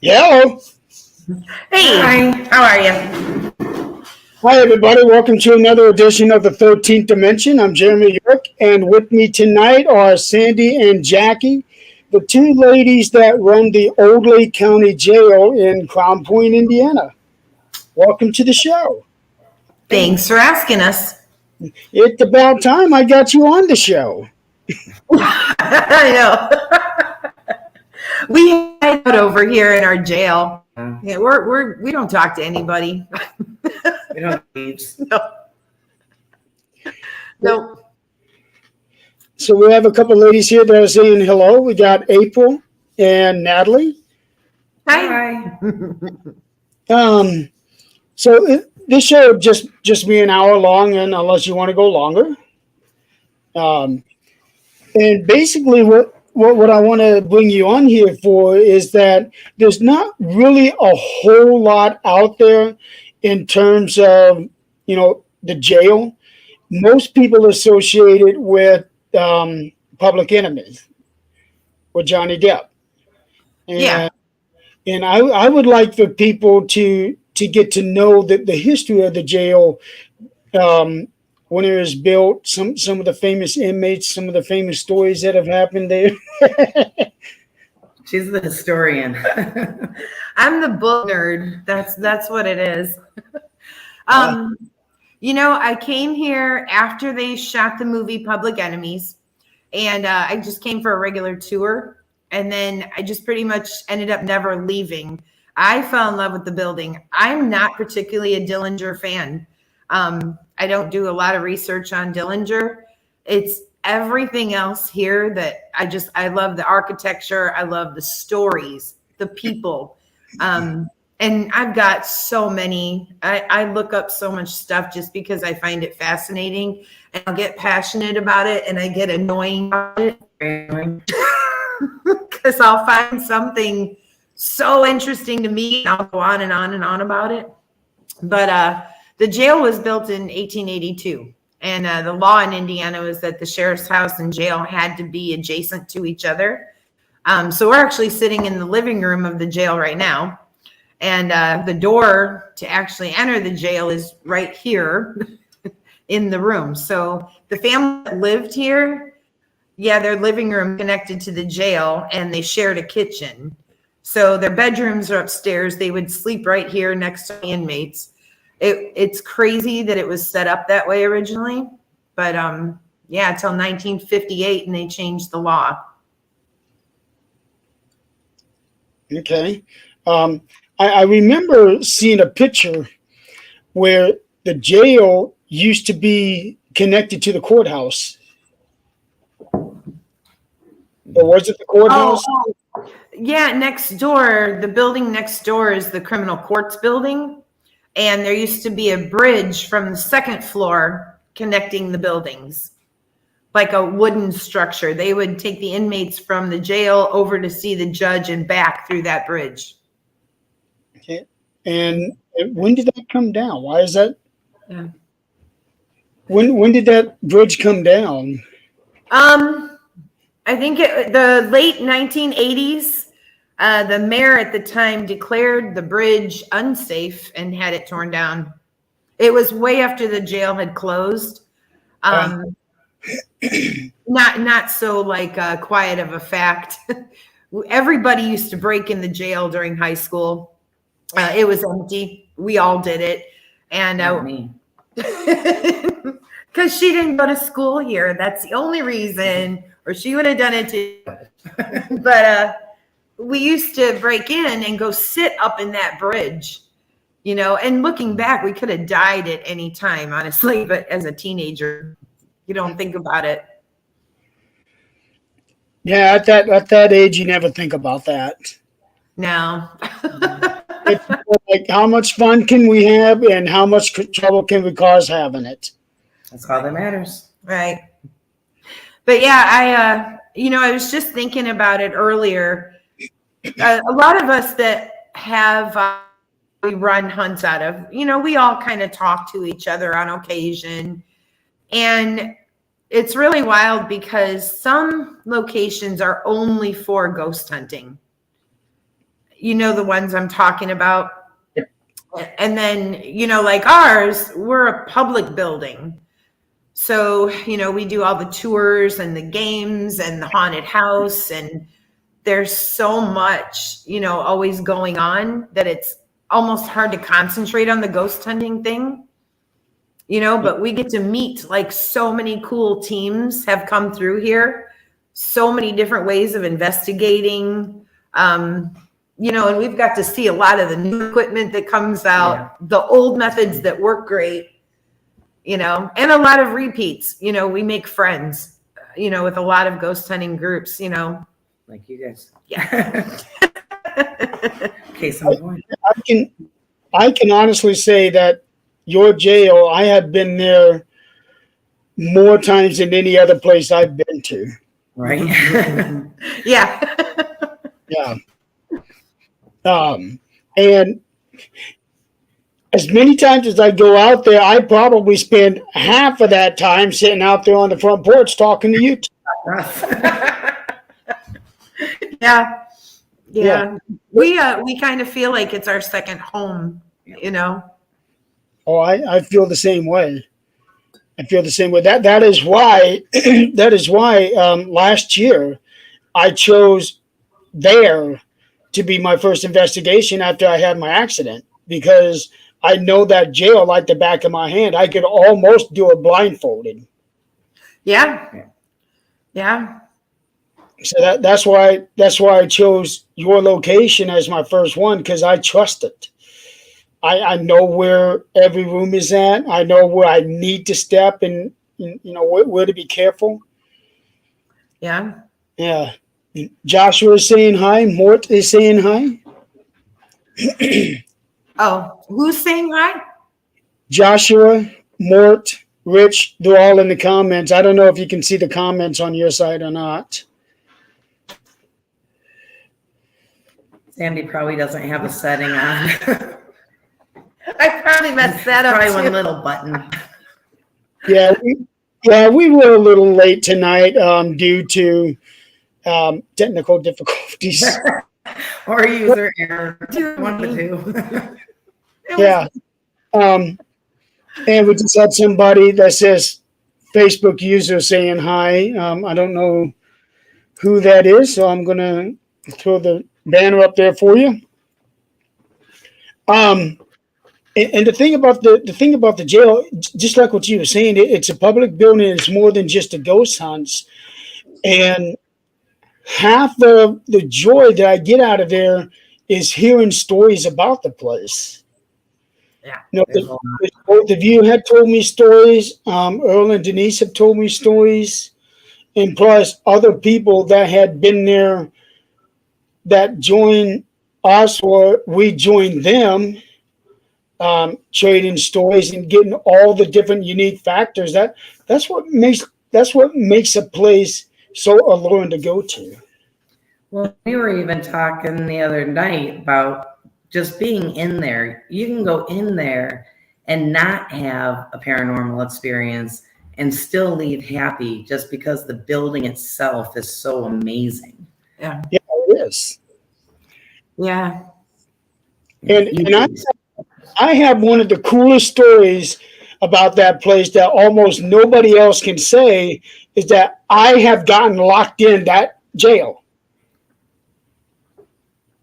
Yeah. Hey, hi, how are you? Hi, everybody. Welcome to another edition of the 13th Dimension. I'm Jeremy York, and with me tonight are Sandy and Jackie, the two ladies that run the Old Lake County Jail in Crown Point, Indiana. Welcome to the show. Thanks for asking us. It's about time I got you on the show. I know. We hide out over here in our jail. Yeah, we don't talk to anybody. We don't leave. No. So we have a couple ladies here that are saying hello. We got April and Natalie. Hi. This show just be an hour long, and unless you want to go longer. And basically, what I want to bring you on here for is that there's not really a whole lot out there in terms of the jail. Most people associate it with Public Enemy with Johnny Depp, and Yeah. and I would like for people to get to know the history of the jail. When it was built, some of the famous inmates, some of the famous stories that have happened there. She's the historian. I'm the book nerd. That's what it is. I came here after they shot the movie Public Enemies, and I just came for a regular tour, and then I just pretty much ended up never leaving. I fell in love with the building. I'm not particularly a Dillinger fan. I don't do a lot of research on Dillinger. It's everything else here that I love the architecture. I love the stories, the people. And I've got so many, I look up so much stuff just because I find it fascinating, and I'll get passionate about it and I get annoying about it because I'll find something so interesting to me and I'll go on and on and on about it. But the jail was built in 1882, and the law in Indiana was that the sheriff's house and jail had to be adjacent to each other. So we're actually sitting in the living room of the jail right now, and the door to actually enter the jail is right here in the room. So the family that lived here, their living room connected to the jail, and they shared a kitchen. So their bedrooms are upstairs. They would sleep right here next to the inmates. It's crazy that it was set up that way originally, but until 1958, and they changed the law. Okay. I remember seeing a picture where the jail used to be connected to the courthouse. Or was it the courthouse? Yeah, next door, the building next door is the criminal courts building. And there used to be a bridge from the second floor connecting the buildings, like a wooden structure. They would take the inmates from the jail over to see the judge and back through that bridge. Okay. And when did that come down? Why is that? Yeah. When did that bridge come down? I think the late 1980s. The mayor at the time declared the bridge unsafe and had it torn down. It was way after the jail had closed. Not so quiet of a fact. Everybody used to break in the jail during high school. It was empty. We all did it. And me. Because she didn't go to school here. That's the only reason, or she would have done it too. But we used to break in and go sit up in that bridge, and looking back, we could have died at any time, honestly. But as a teenager, you don't think about it. Yeah, at that age, you never think about that. No. It's like, how much fun can we have, and how much trouble can we cause having it? That's all that matters. Right. But yeah, I was just thinking about it earlier. A lot of us that have we run hunts out of, we all kind of talk to each other on occasion, and it's really wild because some locations are only for ghost hunting. you know the ones I'm talking about. Yep. And then, you know, like ours, we're a public building. So, you know, we do all the tours and the games and the haunted house, and there's so much, you know, always going on that it's almost hard to concentrate on the ghost hunting thing, you know, but we get to meet like so many cool teams have come through here, so many different ways of investigating, you know, and we've got to see a lot of the new equipment that comes out, the old methods that work great, you know, and a lot of repeats. You know, we make friends, you know, with a lot of ghost hunting groups, you know. Like you guys. Yeah. Case in point. I can honestly say that your jail, I have been there more times than any other place I've been to. Right. Yeah. Yeah. And as many times as I go out there, I probably spend half of that time sitting out there on the front porch talking to you. Yeah. Yeah. We kind of feel like it's our second home, you know. Oh, I feel the same way. I feel the same way. That is why last year I chose there to be my first investigation after I had my accident, because I know that jail like the back of my hand. I could almost do it blindfolded. Yeah. Yeah. So that's why I chose your location as my first one, because I trust it. I know where every room is at. I know where I need to step and you know where to be careful. Yeah. Yeah. Joshua is saying hi. Mort is saying hi. Oh, who's saying hi? Joshua, Mort, Rich, they're all in the comments. I don't know if you can see the comments on your side or not. Sandy probably doesn't have a setting on. I probably messed that up. Probably Too. one little button. Yeah, we were a little late tonight due to technical difficulties. Or user error. One of the two. Yeah. And we just had somebody that says Facebook user saying hi. I don't know who that is, so I'm going to throw the banner up there for you. And the thing about the jail, just like what you were saying, it's a public building. It's more than just a ghost hunts, and half of the joy that I get out of there is hearing stories about the place. Yeah. You know, both of you had told me stories. Earl and Denise have told me stories, and plus other people that had been there that joined us or we joined them. Trading stories and getting all the different unique factors. That's what makes a place so alluring to go to. Well, we were even talking the other night about just being in there. You can go in there and not have a paranormal experience and still leave happy just because the building itself is so amazing. Yeah. Yeah, it is. Yeah. And I have one of the coolest stories about that place that almost nobody else can say, is that I have gotten locked in that jail.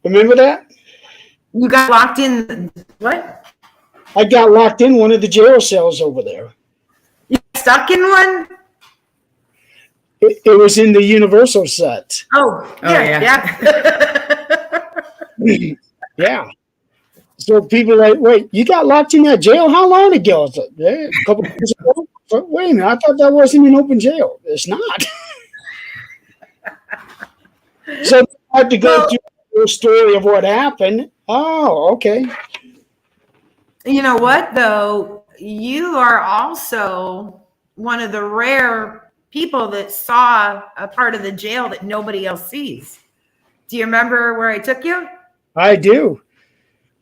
Remember that? You got locked in what? I got locked in one of the jail cells over there. You got stuck in one? It was in the Universal set. Oh, yeah. Yeah. So people are like, wait, you got locked in that jail? How long ago? It's like, a couple of years ago. But wait a minute, I thought that wasn't an open jail. It's not. So I had to go through the story of what happened. Oh, okay. You know what, though? You are also one of the rare people that saw a part of the jail that nobody else sees. Do you remember where I took you? I do.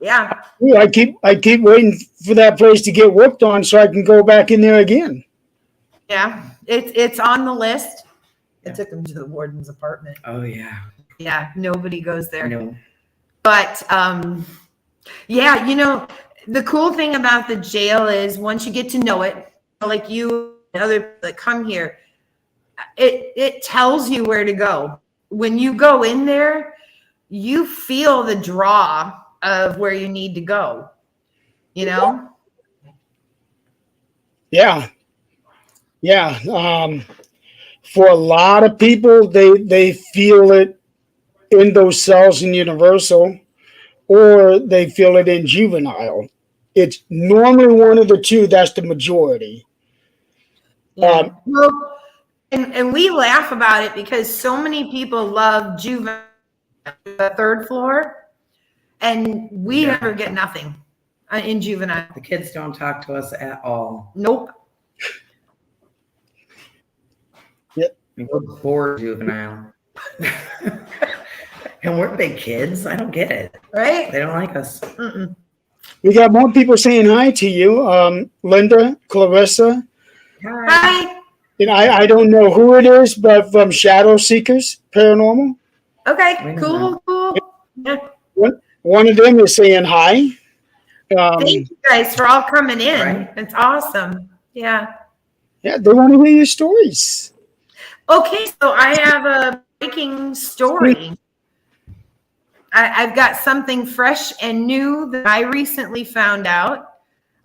Yeah. I keep waiting for that place to get worked on so I can go back in there again. Yeah. It's on the list. I took him to the warden's apartment. Oh, yeah. Yeah. Nobody goes there. No. But yeah, the cool thing about the jail is once you get to know it, like you and other people that come here, it tells you where to go. When you go in there, you feel the draw of where you need to go, Yeah. For a lot of people, they feel it in those cells in Universal, or they feel it in juvenile. It's normally one of the two. That's the majority. Yeah. Well, and we laugh about it because so many people love juvenile, the third floor, and we never get nothing in juvenile. The kids don't talk to us at all. Nope. We're bored juvenile. And we're big kids. I don't get it. Right? They don't like us. Mm-mm. We got more people saying hi to you, Linda, Clarissa. Hi. And I don't know who it is, but from Shadow Seekers Paranormal. Okay. Cool. Yeah. One of them is saying hi. Thank you guys for all coming in. Right. It's awesome. Yeah. Yeah, they want to hear your stories. Okay, so I have a breaking story. I've got something fresh and new that I recently found out.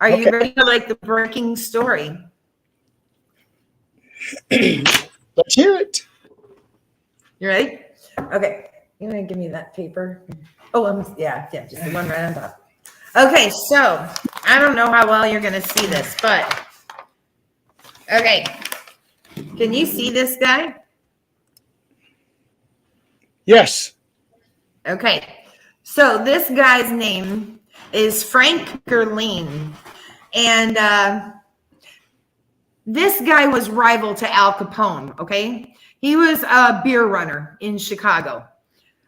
Are you ready for like the breaking story? Let's hear it. You ready? Okay. You gonna give me that paper? Oh, yeah, just the one right on top. Okay, so I don't know how well you're gonna see this, but okay. Can you see this guy? Yes. Okay. So this guy's name is Frank Gerline. And this guy was rival to Al Capone, okay? He was a beer runner in Chicago.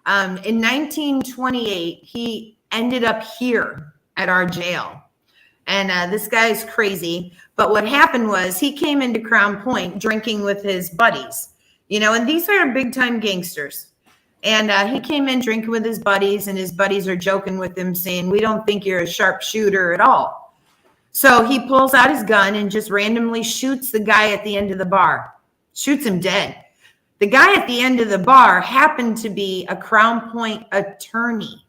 In 1928, he ended up here at our jail. And this guy's crazy. But what happened was he came into Crown Point drinking with his buddies, and these are big time gangsters. And he came in drinking with his buddies, and his buddies are joking with him saying, "We don't think you're a sharpshooter at all." So he pulls out his gun and just randomly shoots the guy at the end of the bar, shoots him dead. The guy at the end of the bar happened to be a Crown Point attorney,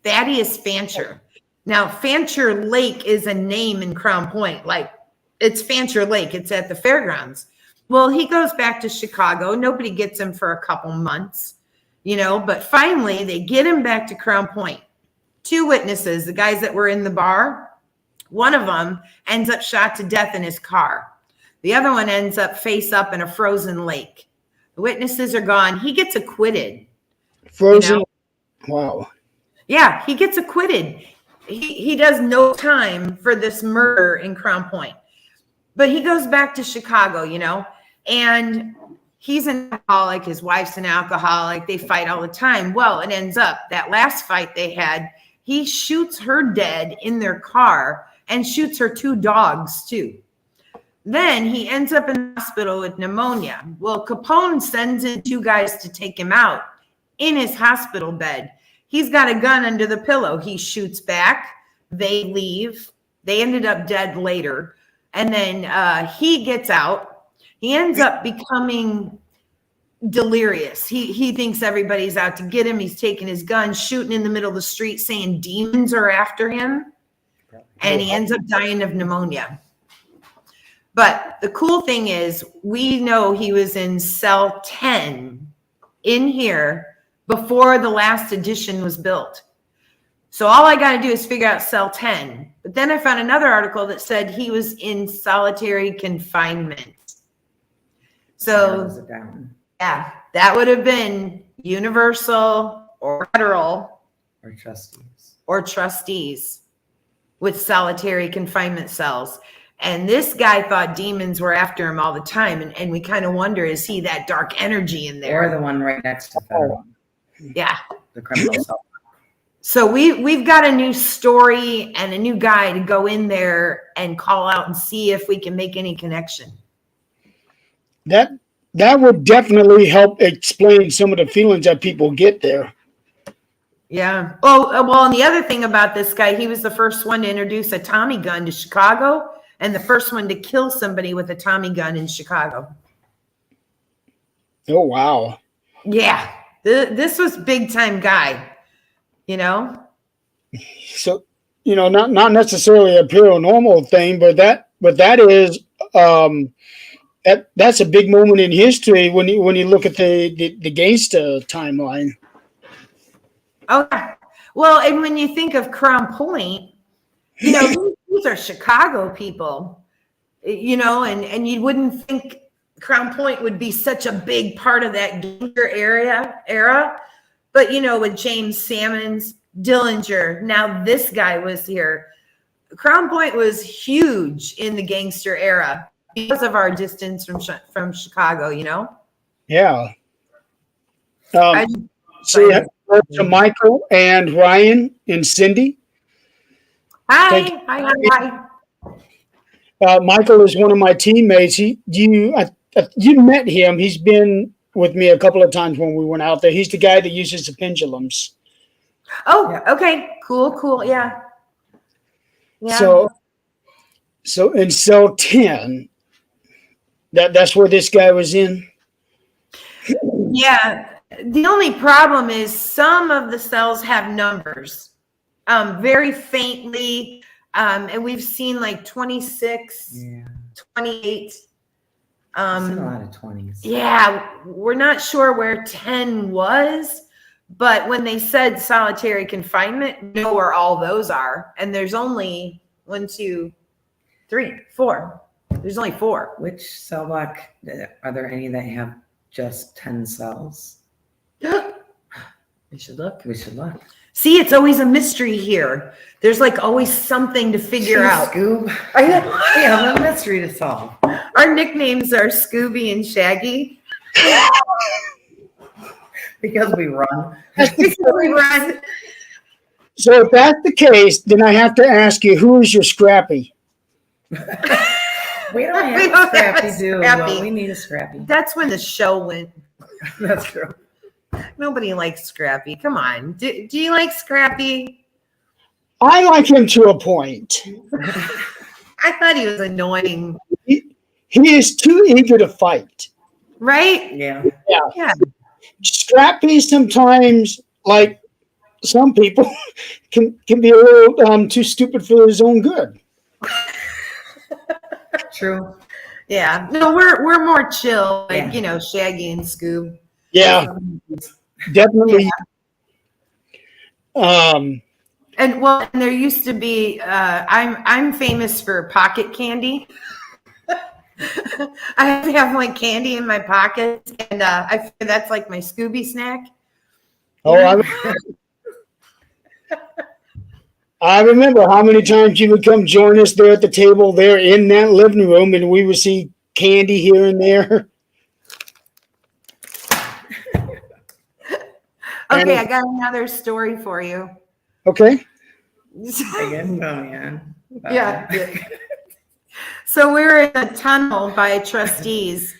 Thaddeus Fancher. Now, Fancher Lake is a name in Crown Point. Like, it's Fancher Lake. It's at the fairgrounds. Well, he goes back to Chicago. Nobody gets him for a couple months, but finally they get him back to Crown Point. 2 witnesses, the guys that were in the bar, one of them ends up shot to death in his car. The other one ends up face up in a frozen lake. The witnesses are gone. He gets acquitted. Frozen. Wow. Yeah, he gets acquitted. He does no time for this murder in Crown Point. But he goes back to Chicago, and he's an alcoholic. His wife's an alcoholic. They fight all the time. Well, it ends up that last fight they had, he shoots her dead in their car and shoots her 2 dogs too. Then he ends up in the hospital with pneumonia. Well, Capone sends in 2 guys to take him out in his hospital bed. He's got a gun under the pillow. He shoots back. They leave. They ended up dead later. And then he gets out. He ends up becoming delirious. He thinks everybody's out to get him. He's taking his gun, shooting in the middle of the street, saying demons are after him. And he ends up dying of pneumonia. But the cool thing is, we know he was in cell 10 in here before the last edition was built. So all I got to do is figure out cell 10. But then I found another article that said he was in solitary confinement. So yeah, that would have been Universal or Federal or trustees with solitary confinement cells. And this guy thought demons were after him all the time. And we kind of wonder, is he that dark energy in there? Or the one right next to Federal. Yeah. The criminal cell. So we've got a new story and a new guy to go in there and call out and see if we can make any connection. That would definitely help explain some of the feelings that people get there. Yeah. Oh, well, and the other thing about this guy, he was the first one to introduce a Tommy gun to Chicago and the first one to kill somebody with a Tommy gun in Chicago. Oh, wow. Yeah. This was big time guy, you know? So, not necessarily a paranormal thing, but that is that's a big moment in history when you look at the gangster timeline. Oh, yeah. Well, and when you think of Crown Point, these are Chicago people, and you wouldn't think Crown Point would be such a big part of that gangster era. But, with James Salmons, Dillinger, now this guy was here. Crown Point was huge in the gangster era because of our distance from Chicago, Yeah. I So you have to Michael and Ryan and Cindy. Hi. Michael is one of my teammates. You met him. He's been with me a couple of times when we went out there. He's the guy that uses the pendulums. Oh, yeah. Okay. Cool. Yeah. So in cell 10, that's where this guy was in. Yeah. The only problem is some of the cells have numbers, very faintly. And we've seen like 26, 28. I've seen a lot of 20s. Yeah, we're not sure where 10 was, but when they said solitary confinement, we know where all those are. And there's only 1, 2, 3, 4. There's only 4. Which cell block, are there any that have just 10 cells? We should look. See, it's always a mystery here. There's like always something to figure out. Scoob. We have a mystery to solve. Our nicknames are Scooby and Shaggy. Because we run. So if that's the case, then I have to ask you, who is your Scrappy? We don't have a Scrappy, do we? Well, we need a Scrappy. That's when the show went. That's true. Nobody likes Scrappy. Come on. Do you like Scrappy? I like him to a point. I thought he was annoying. He is too eager to fight. Right? Yeah. Scrappy sometimes, like some people, can be a little too stupid for his own good. True. Yeah. No, we're more chill, like Shaggy and Scoob. Yeah, definitely. Yeah. And there used to be. I'm famous for pocket candy. I have to have like candy in my pocket, and I feel that's like my Scooby snack. I remember how many times you would come join us there at the table there in that living room, and we would see candy here and there. Okay, I got another story for you. Okay. Yeah. So we were in a tunnel by trustees,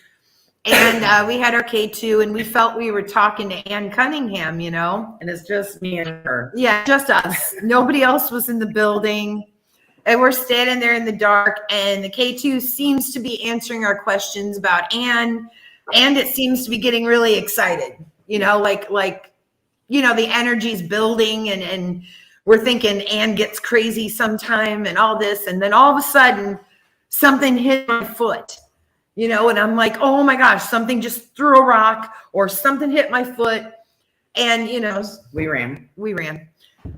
and we had our K2, and we felt we were talking to Ann Cunningham, And it's just me and her. Yeah, just us. Nobody else was in the building. And we're standing there in the dark, and the K2 seems to be answering our questions about Ann, and it seems to be getting really excited, the energy's building, and we're thinking Ann gets crazy sometime and all this. And then all of a sudden something hit my foot, and I'm like, oh my gosh, something just threw a rock or something hit my foot. And, we ran.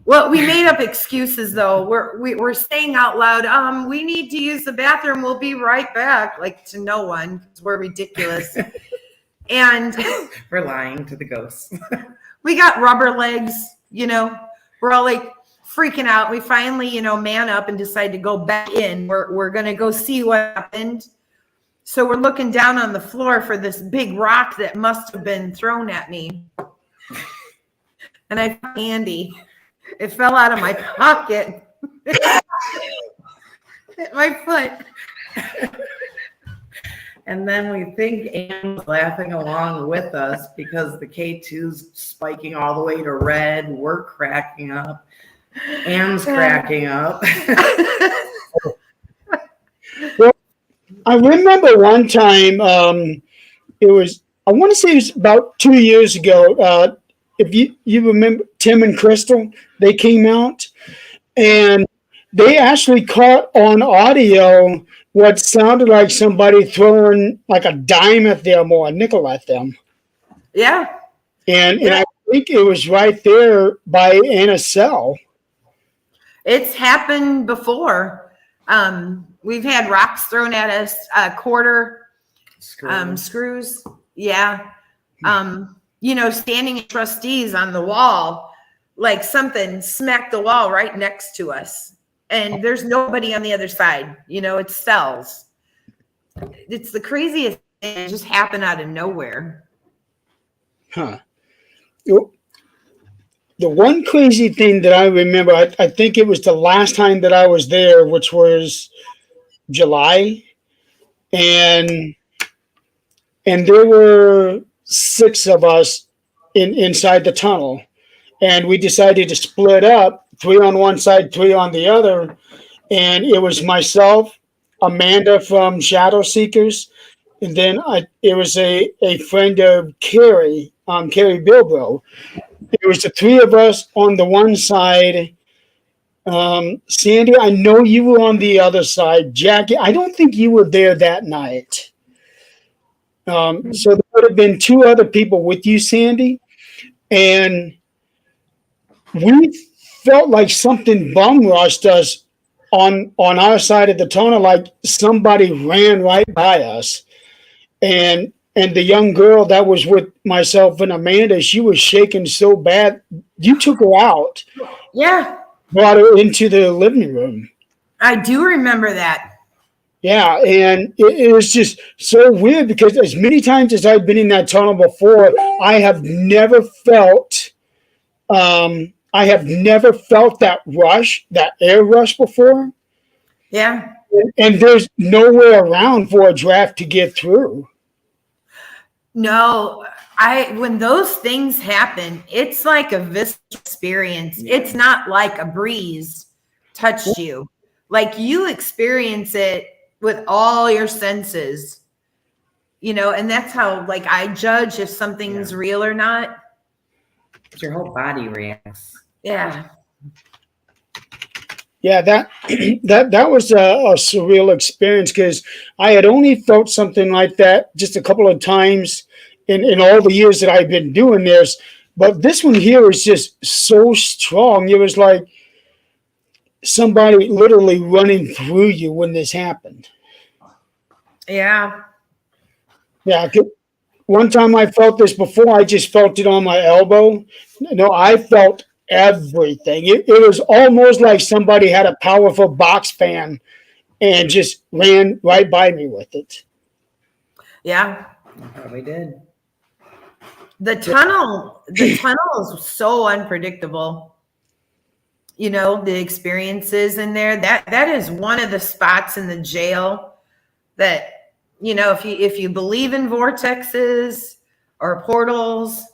Well, we made up excuses though. We're saying out loud, we need to use the bathroom. We'll be right back. Like to no one, because we're ridiculous. And we're lying to the ghosts. We got rubber legs, we're all like freaking out. We finally, man up and decide to go back in. We're going to go see what happened. So we're looking down on the floor for this big rock that must have been thrown at me. And I found candy. It fell out of my pocket. Hit my foot. And then we think Anne's laughing along with us because the K2's spiking all the way to red. We're cracking up. Anne's cracking up. Well, I remember one time, it was, I want to say it was about 2 years ago. If you remember Tim and Crystal, they came out and they actually caught on audio what sounded like somebody throwing like a dime at them or a nickel at them. Yeah. And I think it was right there by Anna's cell. It's happened before. We've had rocks thrown at us, quarter screws. Yeah. Standing in trustees on the wall, like something smacked the wall right next to us. And there's nobody on the other side. It's cells. It's the craziest thing. It just happened out of nowhere. Huh. The one crazy thing that I remember, I think it was the last time that I was there, which was July, and there were 6 of us inside the tunnel, and we decided to split up, 3 on one side, 3 on the other, and it was myself, Amanda from Shadow Seekers, and then it was a friend of Carrie Bilbro. It was the 3 of us on the one side. Sandy, I know you were on the other side. Jacquie, I don't think you were there that night. So there would have been 2 other people with you, Sandy. And we felt like something bum rushed us on our side of the tunnel, like somebody ran right by us. And the young girl that was with myself and Amanda, she was shaking so bad. You took her out. Yeah. Brought her into the living room. I do remember that. Yeah, and it was just so weird because as many times as I've been in that tunnel before, I have never felt that rush, that air rush before. Yeah. And there's nowhere around for a draft to get through. No, when those things happen, it's like a visceral experience. Yeah. It's not like a breeze touched you. Like you experience it with all your senses, and that's how like I judge if something's real or not. Your whole body reacts. Yeah. Yeah, that was a surreal experience because I had only felt something like that just a couple of times in all the years that I've been doing this. But this one here is just so strong. It was like somebody literally running through you when this happened. Yeah. Yeah. One time I felt this before, I just felt it on my elbow. No, I felt everything. It was almost like somebody had a powerful box fan and just ran right by me with it. Yeah. I probably did. The tunnel is so unpredictable. The experiences in there. That is one of the spots in the jail that, if you believe in vortexes or portals,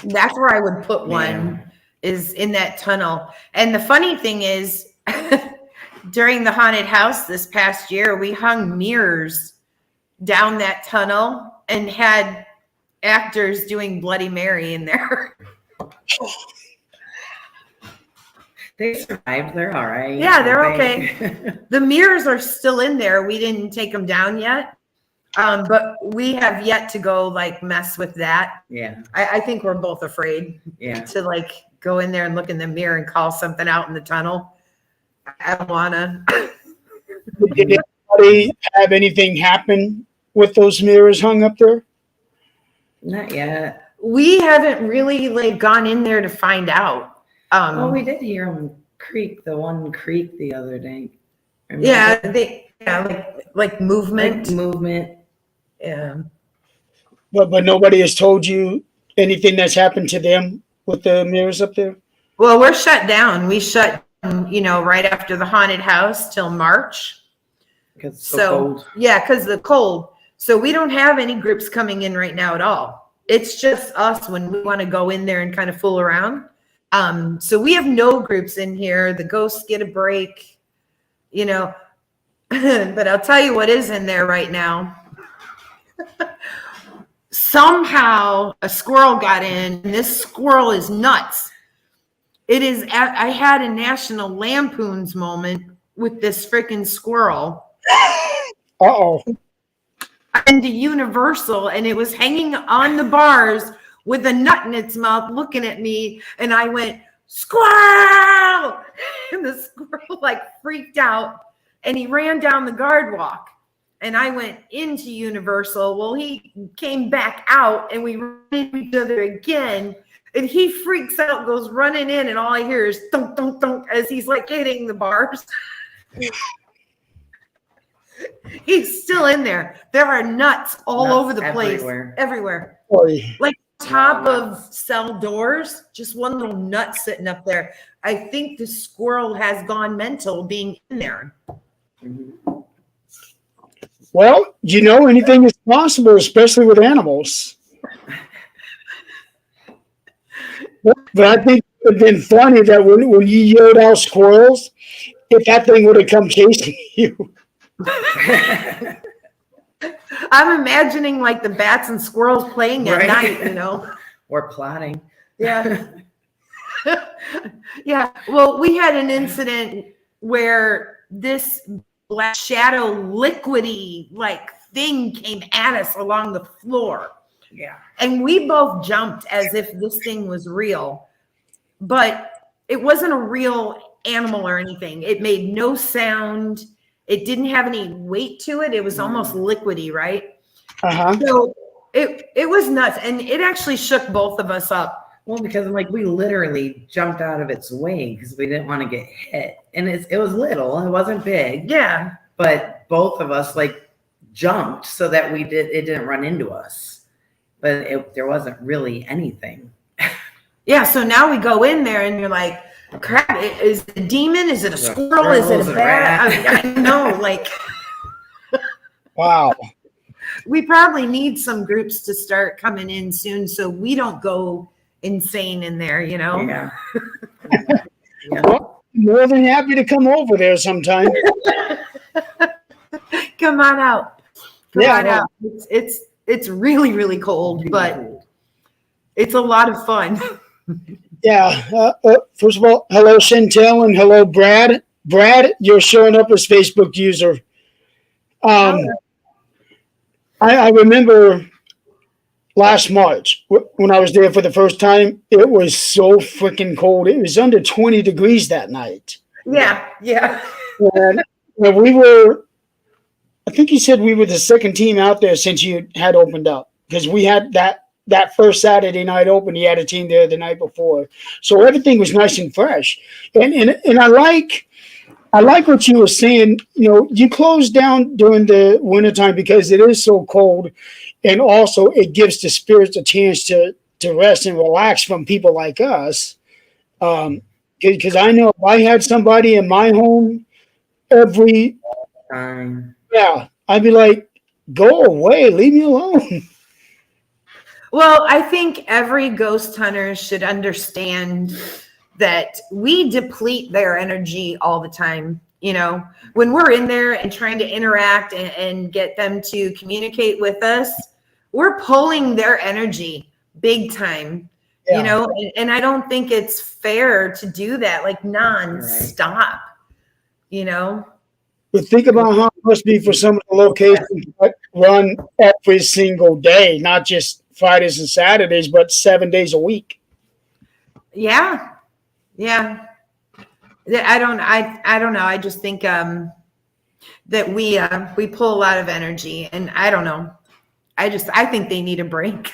that's where I would put one, is in that tunnel. And the funny thing is, during the haunted house this past year, we hung mirrors down that tunnel and had actors doing Bloody Mary in there. They survived. They're all right. Yeah, they're okay. The mirrors are still in there. We didn't take them down yet. But we have yet to go like mess with that. Yeah. I think we're both afraid to like go in there and look in the mirror and call something out in the tunnel. I don't wanna. Did anybody have anything happen with those mirrors hung up there? Not yet. We haven't really like gone in there to find out. Well, we did hear them creak, the one creak the other day. Remember? Like movement. Movement. Yeah. But nobody has told you anything that's happened to them with the mirrors up there? Well, we're shut down. We shut right after the haunted house till March. Because it's so cold. Yeah, because the cold. So we don't have any groups coming in right now at all. It's just us when we want to go in there and kind of fool around. So we have no groups in here. The ghosts get a break, you know. But I'll tell you what is in there right now. Somehow a squirrel got in, and this squirrel is nuts. I had a National Lampoon's moment with this freaking squirrel. Uh-oh. Into Universal, and it was hanging on the bars with a nut in its mouth looking at me, and I went, squirrel! And the squirrel like freaked out, and he ran down the guard walk, and I went into Universal. Well, he came back out, and we ran into each other again, and he freaks out, goes running in, and all I hear is thunk, thunk, thunk as he's like hitting the bars. He's still in there. There are nuts all over the place. Everywhere. Like top of cell doors, just one little nut sitting up there. I think the squirrel has gone mental being in there. Well, anything is possible, especially with animals. But I think it would have been funny that when you yelled out squirrels, if that thing would have come chasing you. I'm imagining like the bats and squirrels playing at night, Or plotting. Yeah. Yeah. Well, we had an incident where this black shadow liquidy like thing came at us along the floor. Yeah. And we both jumped as if this thing was real, but it wasn't a real animal or anything. It made no sound. It didn't have any weight to it. It was almost liquidy, right? Uh-huh. So it was nuts. And it actually shook both of us up. Well, because we literally jumped out of its way because we didn't want to get hit. And it was little, it wasn't big. Yeah. But both of us jumped so that it didn't run into us. But there wasn't really anything. Yeah. So now we go in there and you're like, crap, is it a demon? Is it a squirrel? Is it a bat? I know, Wow. We probably need some groups to start coming in soon so we don't go insane in there, Yeah. Yeah. Well, more than happy to come over there sometime. Come on out. Come on out. It's really, really cold, but it's a lot of fun. Yeah. First of all, hello, Chantel, and hello, Brad. Brad, you're showing up as Facebook user. I remember last March when I was there for the first time, it was so freaking cold. It was under 20 degrees that night. Yeah. Yeah. And we were, I think you said we were the second team out there since you had opened up, because we had that first Saturday night open, you had a team there the night before. So everything was nice and fresh. And I like what you were saying. You close down during the wintertime because it is so cold. And also it gives the spirits a chance to rest and relax from people like us. Because I know if I had somebody in my home every time, I'd be like, go away, leave me alone. Well, I think every ghost hunter should understand that we deplete their energy all the time. When we're in there and trying to interact and get them to communicate with us, we're pulling their energy big time, and I don't think it's fair to do that nonstop, But think about how it must be for some of the locations that run every single day, not just Fridays and Saturdays, but 7 days a week. Yeah. Yeah. I don't know. I just think that we pull a lot of energy, and I don't know. I think they need a break.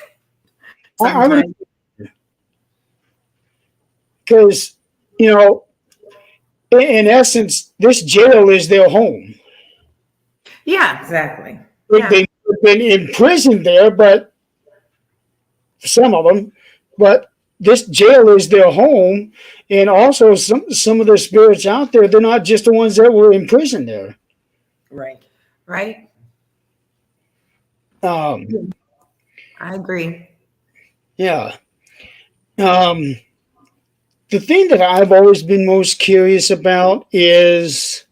Because, in essence, this jail is their home. Yeah. Exactly. They've been imprisoned there, but some of them, but this jail is their home. And also some of the spirits out there, they're not just the ones that were imprisoned there. Right. Right. Um, I agree. yeah. Um, the thing that I've always been most curious about is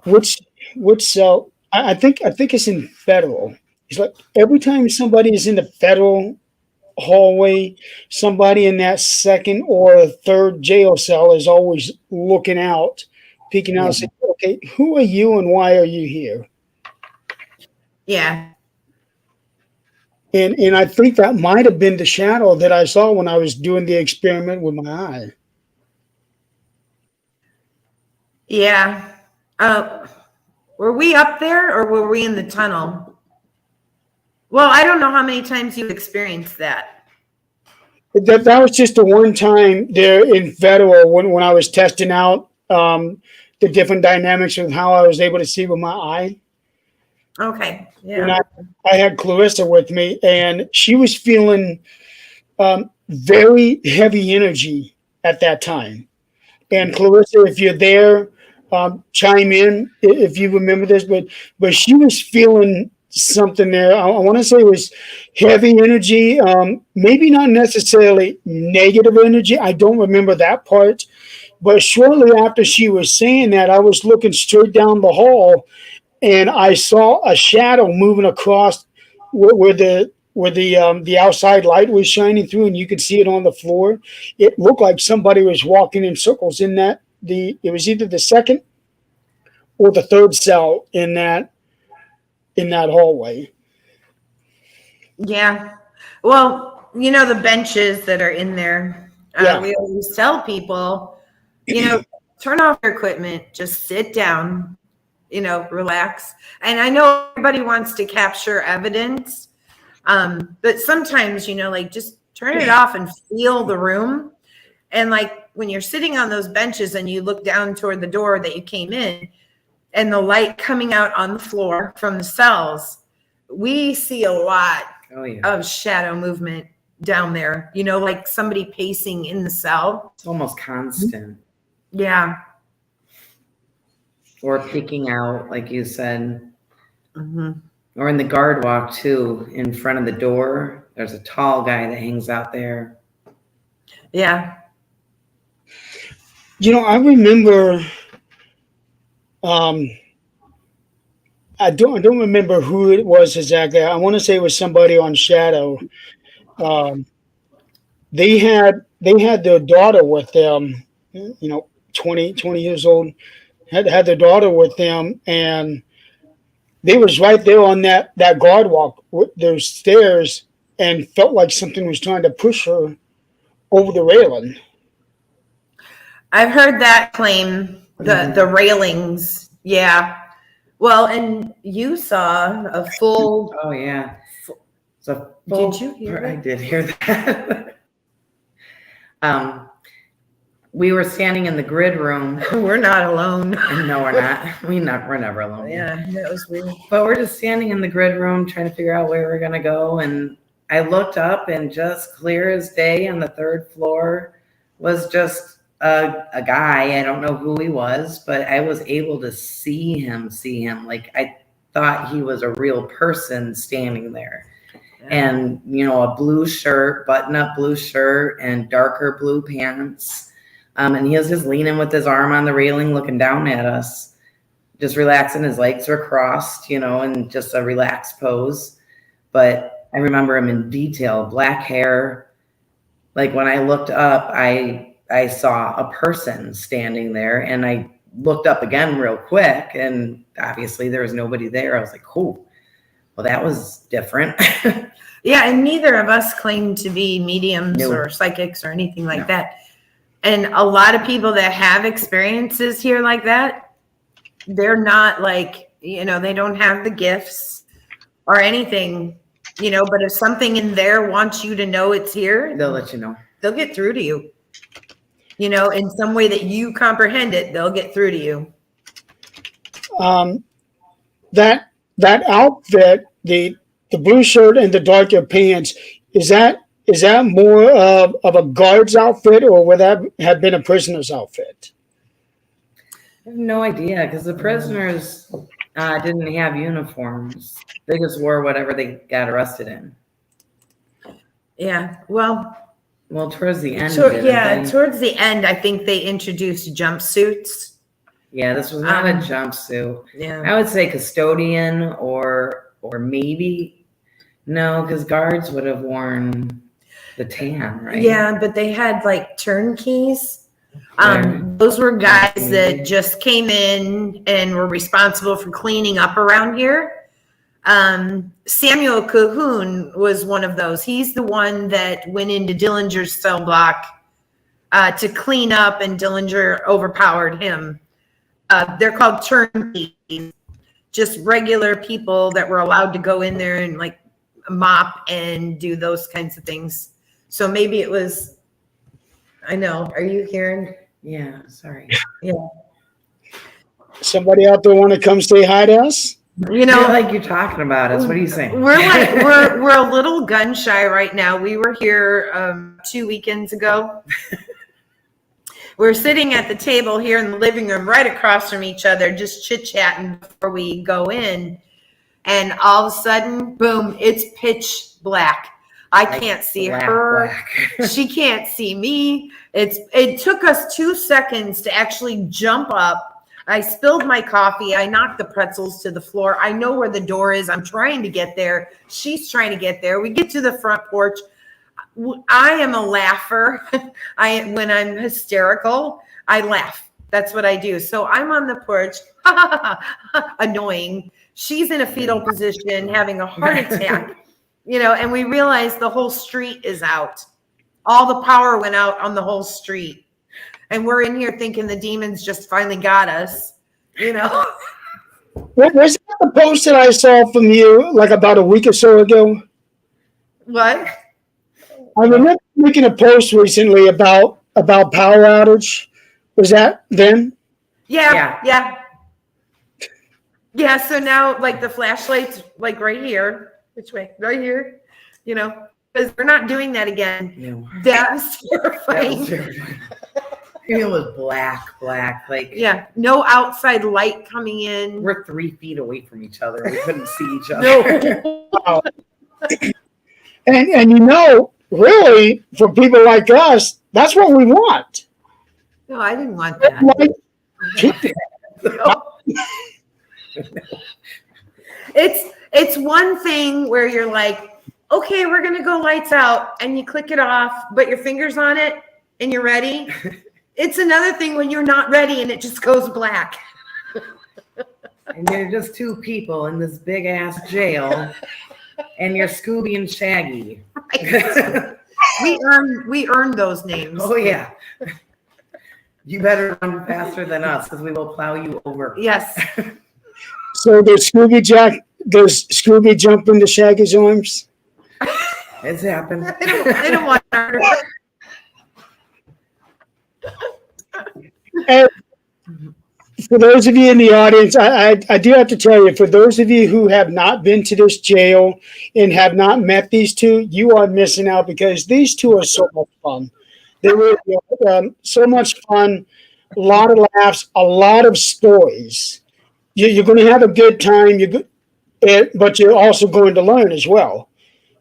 which which cell. I think it's in federal. It's like every time somebody is in the federal hallway, somebody in that second or third jail cell is always looking out, peeking out, Yeah. saying, "Okay, who are you and why are you here?" Yeah. And I think that might have been the shadow that I saw when I was doing the experiment with my eye. Yeah. Uh, were we up there or were we in the tunnel? Well, I don't know how many times you experienced that. That was just the one time there in federal when I was testing out the different dynamics of how I was able to see with my eye. Okay. And Yeah. I had Clarissa with me, and she was feeling very heavy energy at that time. And Clarissa, if you're there, chime in if you remember this. But she was feeling something there. I want to say it was heavy energy, maybe not necessarily negative energy. I don't remember that part. But shortly after she was saying that, I was looking straight down the hall, and I saw a shadow moving across where the outside light was shining through, and you could see it on the floor. It looked like somebody was walking in circles in that the it was either the second or the third cell in that hallway. Yeah. Well, the benches that are in there, Yeah. we always tell people, turn off your equipment, just sit down, relax. And I know everybody wants to capture evidence, but sometimes, like just turn it off and feel the room. And like when you're sitting on those benches and you look down toward the door that you came in and the light coming out on the floor from the cells, we see a lot Oh yeah. of shadow movement down there, like somebody pacing in the cell. It's almost constant. Yeah. Or peeking out, like you said. Hmm. Or in the guard walk too, in front of the door. There's a tall guy that hangs out there. Yeah. I remember. Um, I don't remember who it was exactly. I want to say it was somebody on Shadow. Um, they had their daughter with them. 20 years old. Had their daughter with them, and they was right there on that guard walk with those stairs, and felt like something was trying to push her over the railing. I've heard that claim, the railings. Yeah. Well, and you saw a full. Oh yeah. So Did you hear I that? did hear that. We were standing in the grid room. We're not alone. No, we're not. We're never alone. Yeah, that was weird. But we're just standing in the grid room trying to figure out where we're gonna go. And I looked up, and just clear as day on the third floor was just a guy. I don't know who he was, but I was able to see him. Like I thought he was a real person standing there. And a blue shirt, button-up blue shirt, and darker blue pants. And he was just leaning with his arm on the railing, looking down at us, just relaxing. His legs were crossed, in just a relaxed pose. But I remember him in detail, black hair. Like when I looked up, I saw a person standing there, and I looked up again real quick, and obviously there was nobody there. I was like, "Oh, well, that was different." Yeah, and neither of us claim to be mediums No. or psychics or anything like that. And a lot of people that have experiences here like that, they're not like, they don't have the gifts or anything, but if something in there wants you to know it's here, They'll let you know. They'll get through to you. In some way that you comprehend it, they'll get through to you. That outfit, the blue shirt and the darker pants, is that more of a guard's outfit, or would that have been a prisoner's outfit? I have no idea, because the prisoners, Didn't have uniforms. They just wore whatever they got arrested in. Yeah. Well, Towards the end, towards the end, I think they introduced jumpsuits. Yeah, this was not a jumpsuit. Yeah. I would say custodian or maybe no, because guards would have worn the tan, right? Yeah, but they had like turnkeys. Those were guys that just came in and were responsible for cleaning up around here. Samuel Cahoon was one of those. He's the one that went into Dillinger's cell block to clean up, and Dillinger overpowered him. They're called turnkeys, just regular people that were allowed to go in there and like mop and do those kinds of things. So maybe it was, I know. Are you hearing? Yeah, sorry. Yeah. Somebody out there want to come say hi to us? You know, like you're talking about us. What are you saying? We're a little gun shy right now. We were here 2 weekends ago. We're sitting at the table here in the living room, right across from each other, just chit chatting before we go in. And all of a sudden, boom! It's pitch black. I can't see her. She can't see me. It took us 2 seconds to actually jump up. I spilled my coffee. I knocked the pretzels to the floor. I know where the door is. I'm trying to get there. She's trying to get there. We get to the front porch. I am a laugher. When I'm hysterical, I laugh. That's what I do. So I'm on the porch, annoying. She's in a fetal position, having a heart attack, and we realize the whole street is out. All the power went out on the whole street. And we're in here thinking the demons just finally got us, Was that the post that I saw from you like about a week or so ago? What? I remember making a post recently about power outage. Was that then? Yeah. So now, like the flashlights, like right here. Which way? Right here. Because we're not doing that again. No. That's terrifying. It was black, like no outside light coming in. We're 3 feet away from each other. We couldn't see each other. No. And really, for people like us, that's what we want. No, I didn't want that. It's one thing where you're like, okay, we're gonna go lights out, and you click it off, but your finger's on it and you're ready. It's another thing when you're not ready and it just goes black. And you're just 2 people in this big ass jail, and you're Scooby and Shaggy. Right. We earned those names. Oh yeah. You better run faster than us, because we will plow you over. Yes. So does Scooby jump into Shaggy's arms? It's happened. I don't want her. And for those of you in the audience, I do have to tell you, for those of you who have not been to this jail and have not met these two, you are missing out, because these two are so much fun. They were so much fun, a lot of laughs, a lot of stories. You're going to have a good time, but you're also going to learn as well,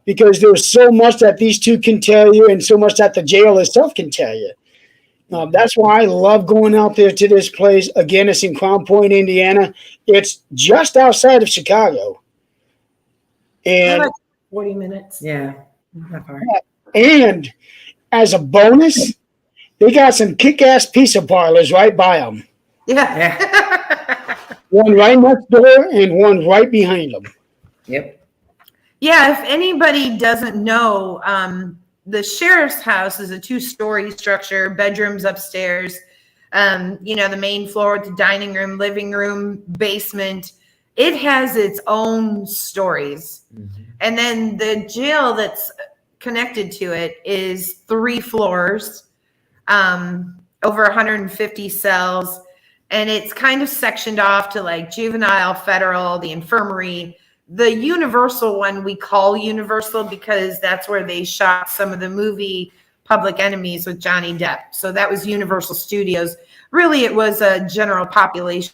because there's so much that these two can tell you and so much that the jail itself can tell you. That's why I love going out there to this place. Again, it's in Crown Point, Indiana. It's just outside of Chicago. And like 40 minutes. Yeah. Not far. And as a bonus, they got some kick-ass pizza parlors right by them. Yeah. One right next door and one right behind them. Yep. Yeah, if anybody doesn't know, the sheriff's house is a 2-story structure, bedrooms upstairs, the main floor with the dining room, living room, basement. It has its own stories. Mm-hmm. And then the jail that's connected to it is 3 floors, over 150 cells. And it's kind of sectioned off to like juvenile, federal, the infirmary. The Universal one we call Universal because that's where they shot some of the movie Public Enemies with Johnny Depp. So that was Universal Studios. Really, it was a general population.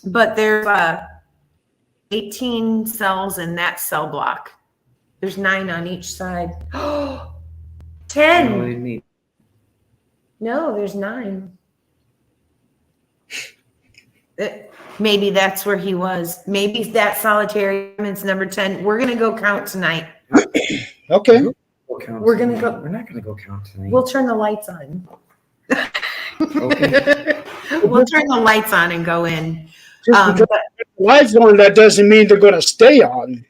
but there's 18 cells in that cell block. There's 9 on each side. 10. No, there's 9. Maybe that's where he was. Maybe that solitary element's number 10. We're gonna go count tonight. Okay. We're gonna go. We're not gonna go count tonight. We'll turn the lights on. Okay. We'll turn the lights on and go in. Just because the lights on, that doesn't mean they're going to stay on.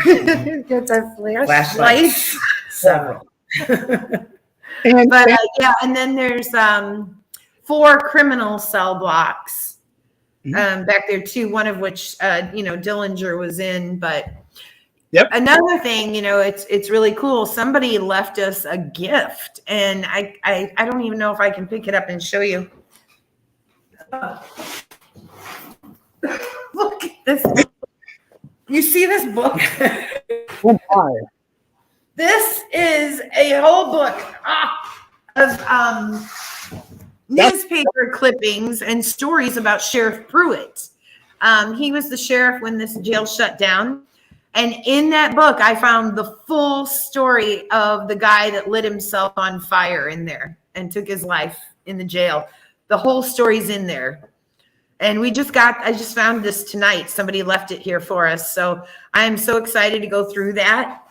Get our flashlights. Several. But yeah, and then there's 4 criminal cell blocks back there too. One of which Dillinger was in. But another thing, it's really cool. Somebody left us a gift, and I don't even know if I can pick it up and show you. Look at this. You see this book? Oh my. This is a whole book of newspaper clippings and stories about Sheriff Pruitt. He was the sheriff when this jail shut down. And in that book, I found the full story of the guy that lit himself on fire in there and took his life in the jail. The whole story's in there. And I just found this tonight. Somebody left it here for us. So I am so excited to go through that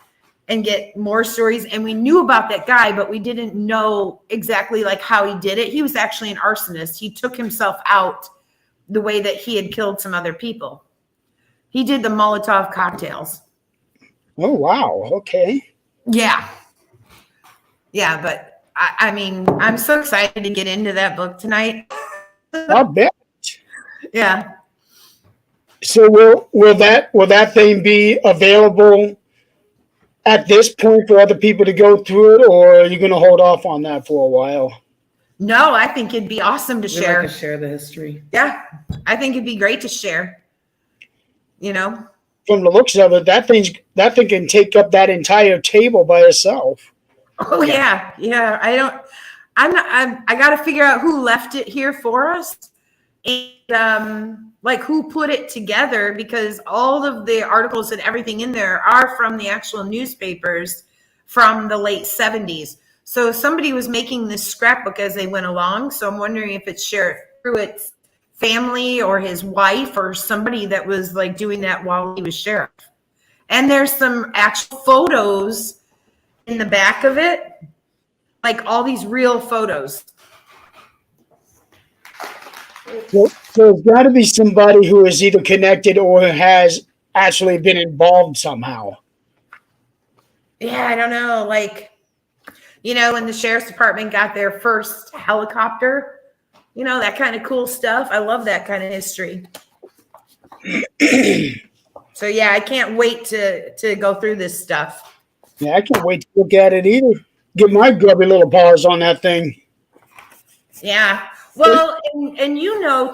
and get more stories. And we knew about that guy, but we didn't know exactly like how he did it. He was actually an arsonist. He took himself out the way that he had killed some other people. He did the Molotov cocktails. Oh, wow. Okay. Yeah. Yeah, but I mean, I'm so excited to get into that book tonight. I'll bet. Yeah. So will that thing be available at this point for other people to go through it, or are you going to hold off on that for a while? No, I think it'd be awesome to share. Like to share the history. Yeah, I think it'd be great to share. From the looks of it, that thing can take up that entire table by itself. Oh yeah. I got to figure out who left it here for us, and like who put it together, because all of the articles and everything in there are from the actual newspapers from the late 70s. So somebody was making this scrapbook as they went along. So I'm wondering if it's Sheriff Pruitt's family or his wife or somebody that was like doing that while he was sheriff. And there's some actual photos in the back of it, like all these real photos. So it's got to be somebody who is either connected or has actually been involved somehow. Yeah, I don't know. Like, when the sheriff's department got their first helicopter, that kind of cool stuff. I love that kind of history. So yeah, I can't wait to go through this stuff. Yeah, I can't wait to look at it either. Get my grubby little paws on that thing. Yeah. Well, and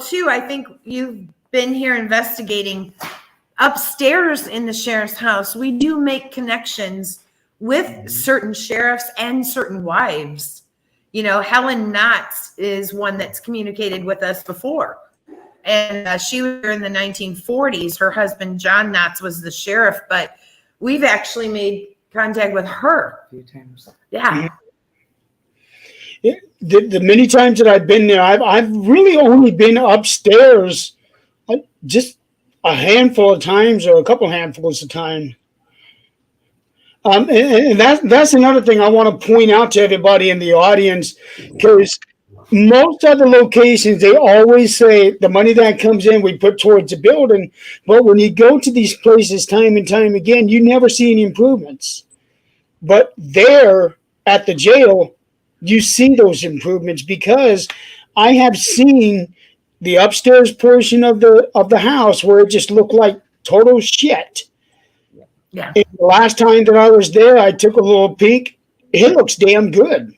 too, I think you've been here investigating upstairs in the sheriff's house. We do make connections with certain sheriffs and certain wives. Helen Knotts is one that's communicated with us before. And she was here in the 1940s. Her husband, John Knotts, was the sheriff, but we've actually made contact with her a few times. Yeah. The many times that I've been there, I've really only been upstairs just a handful of times or a couple handfuls of time. And that's another thing I want to point out to everybody in the audience, because most other locations, they always say the money that comes in, we put towards the building. But when you go to these places time and time again, you never see any improvements. But there at the jail, you see those improvements, because I have seen the upstairs portion of the house where it just looked like total shit. Yeah. And the last time that I was there, I took a little peek. It looks damn good.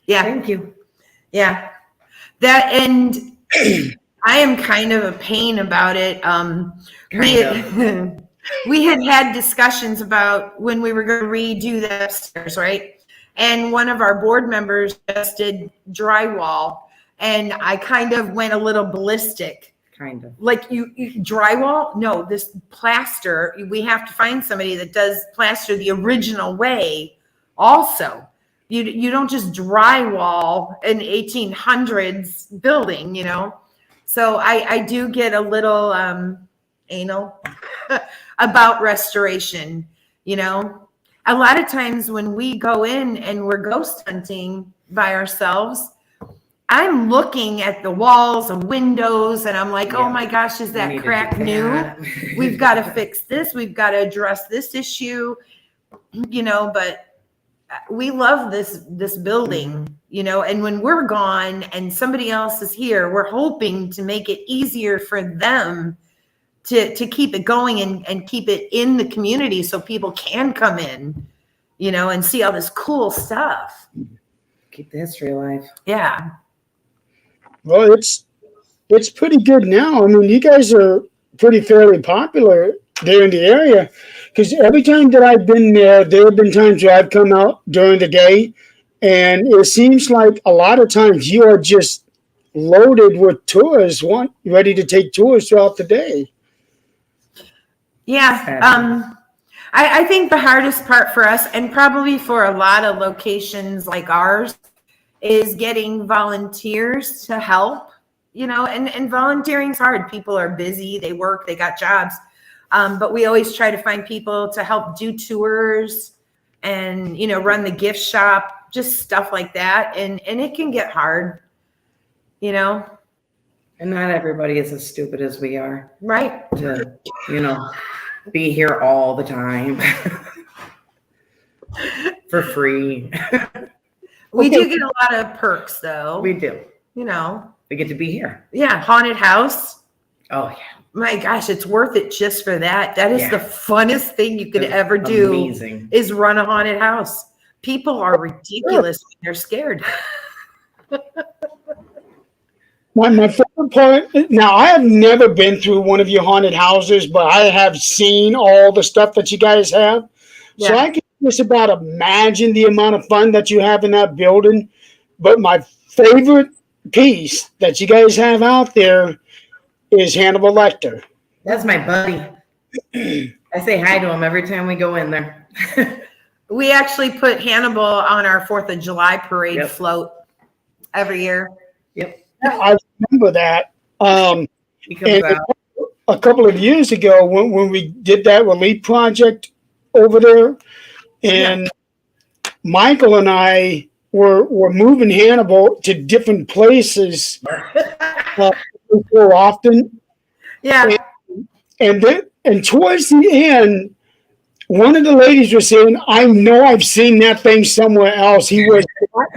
Yeah. Thank you. Yeah. And I am kind of a pain about it. We had discussions about when we were going to redo the upstairs, right? And one of our board members just did drywall, and I kind of went a little ballistic Kind of. Like you drywall? No, this plaster, we have to find somebody that does plaster the original way also. You don't just drywall an 1800s building, you know? So I do get a little anal about restoration, you know? A lot of times when we go in and we're ghost hunting by ourselves, I'm looking at the walls and windows and I'm like, oh my gosh, is that crack new? We've got to fix this. We've got to address this issue, you know, but we love this building, you know, and when we're gone and somebody else is here, we're hoping to make it easier for them to keep it going and keep it in the community so people can come in, you know, and see all this cool stuff. Keep the history alive. Yeah. Well, it's pretty good now. I mean, you guys are pretty fairly popular there in the area, because every time that I've been there, there have been times where I've come out during the day, and it seems like a lot of times you are just loaded with tourists, ready to take tours throughout the day. Yeah. I think the hardest part for us, and probably for a lot of locations like ours, is getting volunteers to help, you know, and volunteering's hard. People are busy, they work, they got jobs. But we always try to find people to help do tours and, you know, run the gift shop, just stuff like that. And it can get hard, you know. And not everybody is as stupid as we are. Right. To, you know, be here all the time for free. We do get a lot of perks though. We do. You know. We get to be here. Yeah. Haunted house. Oh, yeah. My gosh, it's worth it just for that. That is the funnest thing you could ever do. Amazing. Is run a haunted house. People are ridiculous when they're scared. My favorite part, now I have never been through one of your haunted houses, but I have seen all the stuff that you guys have. Yeah. So I can just about imagine the amount of fun that you have in that building. But my favorite piece that you guys have out there is Hannibal Lecter. That's my buddy. I say hi to him every time we go in there. We actually put Hannibal on our 4th of July parade float every year. Yep. I remember that. He comes out. A couple of years ago when we did that relief project over there, and Michael and I were moving Hannibal to different places more often. Yeah. And towards the end, one of the ladies was saying, I know I've seen that thing somewhere else. He was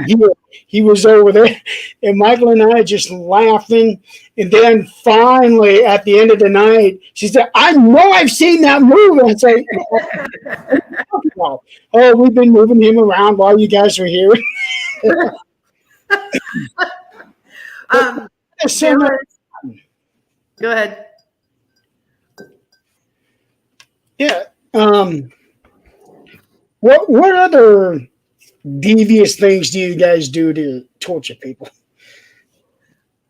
here. He was over there. And Michael and I just laughing. And then finally, at the end of the night, she said, I know I've seen that movie. I say, oh, we've been moving him around while you guys were here. Go ahead. Yeah. What other devious things do you guys do to torture people?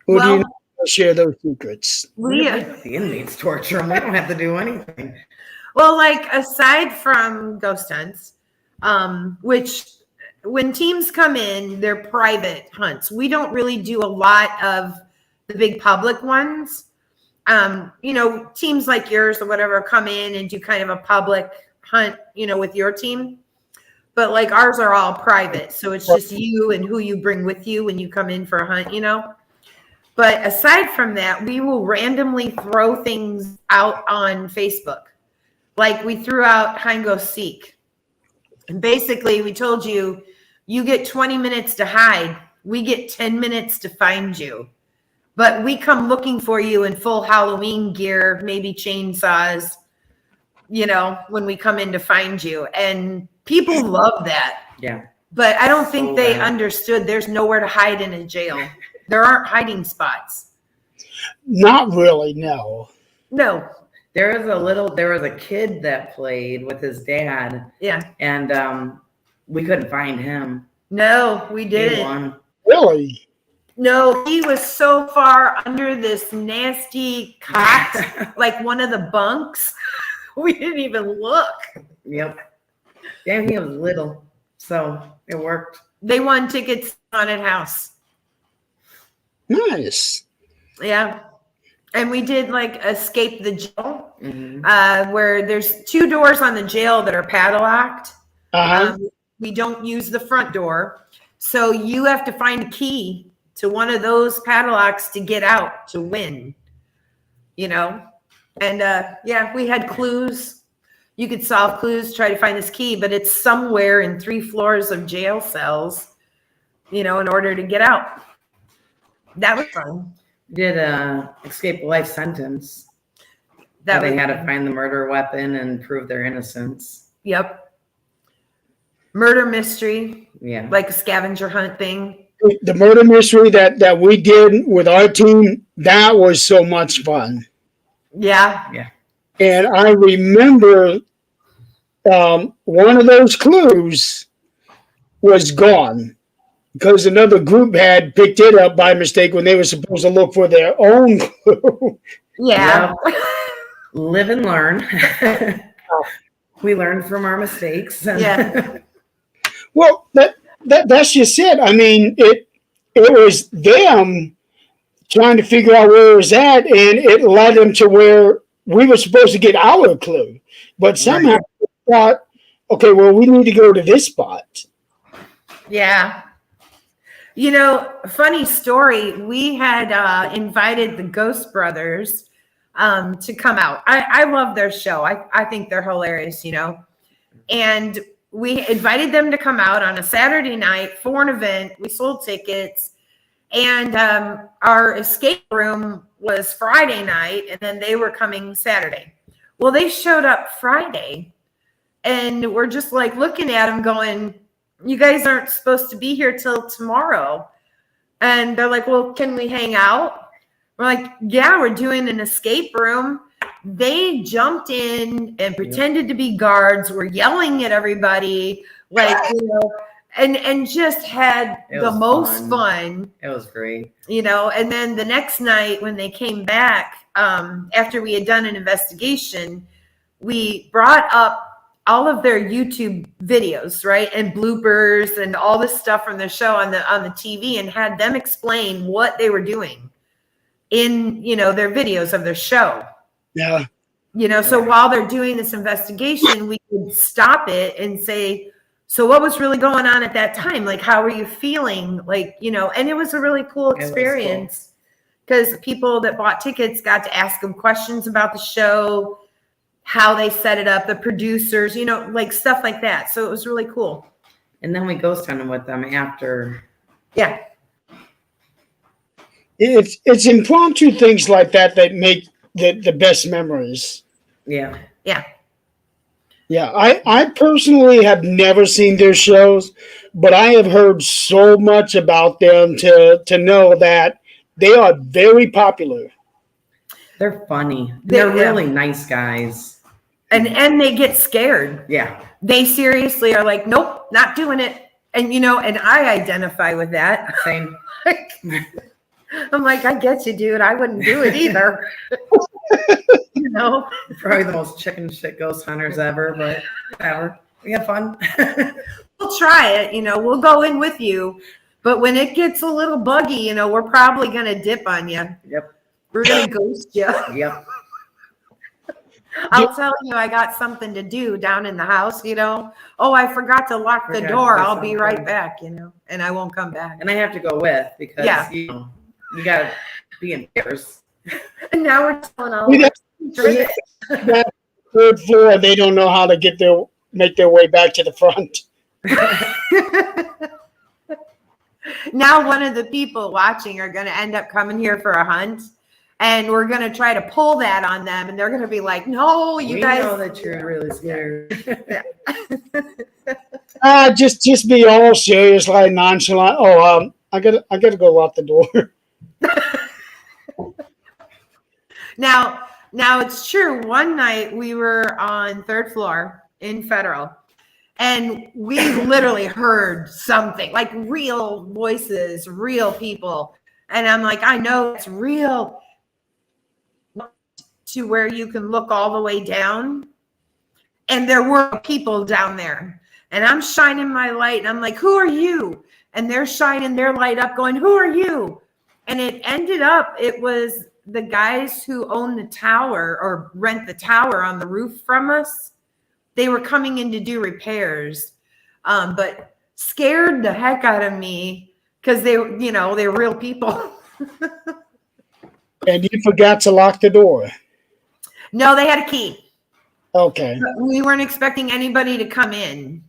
Or do you share those secrets? The inmates torture them. We don't have to do anything. Well, like aside from ghost hunts, which when teams come in, they're private hunts. We don't really do a lot of the big public ones. You know, teams like yours or whatever come in and do kind of a public hunt, you know, with your team. But like ours are all private. So it's just you and who you bring with you when you come in for a hunt, you know. But aside from that, we will randomly throw things out on Facebook. Like we threw out Hide and Go Seek. And basically we told you, you get 20 minutes to hide. We get 10 minutes to find you. But we come looking for you in full Halloween gear, maybe chainsaws, you know, when we come in to find you. And people love that. Yeah. But I don't think they understood there's nowhere to hide in a jail. There aren't hiding spots. Not really, no. No. There was a kid that played with his dad. Yeah. And we couldn't find him. No, we didn't. Really? No, he was so far under this nasty cot, like one of the bunks. We didn't even look. Yep. Yeah, he was little, so it worked. They won tickets to Haunted House. Nice. Yeah. And we did like Escape the Jail, Mhm. where there's 2 doors on the jail that are padlocked. Uh-huh. We don't use the front door. So you have to find a key to one of those padlocks to get out to win, you know? And yeah, we had clues. You could solve clues, try to find this key, but it's somewhere in 3 floors of jail cells, in order to get out. That was fun. Did escape a life sentence. That They was had to find the murder weapon and prove their innocence. Yep. Murder mystery, Yeah. like a scavenger hunt thing. The murder mystery that we did with our team, that was so much fun. Yeah. Yeah. And I remember one of those clues was gone because another group had picked it up by mistake when they were supposed to look for their own clue. Yeah. Yep. Live and learn. We learn from our mistakes. Yeah. Well, that's just it. I mean, it was them trying to figure out where it was at, and it led them to where we were supposed to get our clue. But somehow we thought, okay, well, we need to go to this spot. Yeah. Funny story. We had invited the Ghost Brothers to come out. I love their show. I think they're hilarious, And we invited them to come out on a Saturday night for an event. We sold tickets. And our escape room was Friday night, and then they were coming Saturday. Well, they showed up Friday, and we're just like looking at them going, you guys aren't supposed to be here till tomorrow. And they're like, well, can we hang out? We're like, yeah, we're doing an escape room. They jumped in and pretended to be guards. Were yelling at everybody, like, and just had the most fun. It was great. And then the next night when they came back, after we had done an investigation, we brought up all of their YouTube videos, right? And bloopers and all this stuff from the show on the TV, and had them explain what they were doing in, their videos of their show. Yeah. So while they're doing this investigation, we could stop it and say, so what was really going on at that time? Like, how were you feeling? Like, and it was a really cool experience because people that bought tickets got to ask them questions about the show, how they set it up, the producers, like stuff like that. So it was really cool. And then we ghost hunted with them after. Yeah. It's impromptu things like that make the best memories. Yeah. Yeah. Yeah, I personally have never seen their shows, but I have heard so much about them to know that they are very popular. They're funny. They're really nice guys. And they get scared. Yeah. They seriously are like, nope, not doing it. And, and I identify with that. Same. I'm like, I get you, dude. I wouldn't do it either. Probably the most chicken shit ghost hunters ever, but whatever. We have fun. We'll try it. We'll go in with you. But when it gets a little buggy, we're probably going to dip on you. Yep. We're going to ghost you. Yep. I'll tell you, I got something to do down in the house, Oh, I forgot to lock the door. I'll be right back, and I won't come back. And I have to go with because, you got to be in pairs. And now we're telling all that third floor, they don't know how to make their way back to the front. Now one of the people watching are going to end up coming here for a hunt, and we're going to try to pull that on them, and they're going to be like, no, you guys know that you're really scared. Just be all serious, like nonchalant. Oh, I gotta go lock the door. Now it's true. One night we were on 3rd floor in Federal, and we literally heard something like real voices, real people. And I'm like, I know it's real. To where you can look all the way down. And there were people down there. And I'm shining my light. And I'm like, who are you? And they're shining their light up going, who are you? And it ended up, it was the guys who own the tower or rent the tower on the roof from us. They were coming in to do repairs, but scared the heck out of me because they were real people. And you forgot to lock the door. No, they had a key. Okay. We weren't expecting anybody to come in,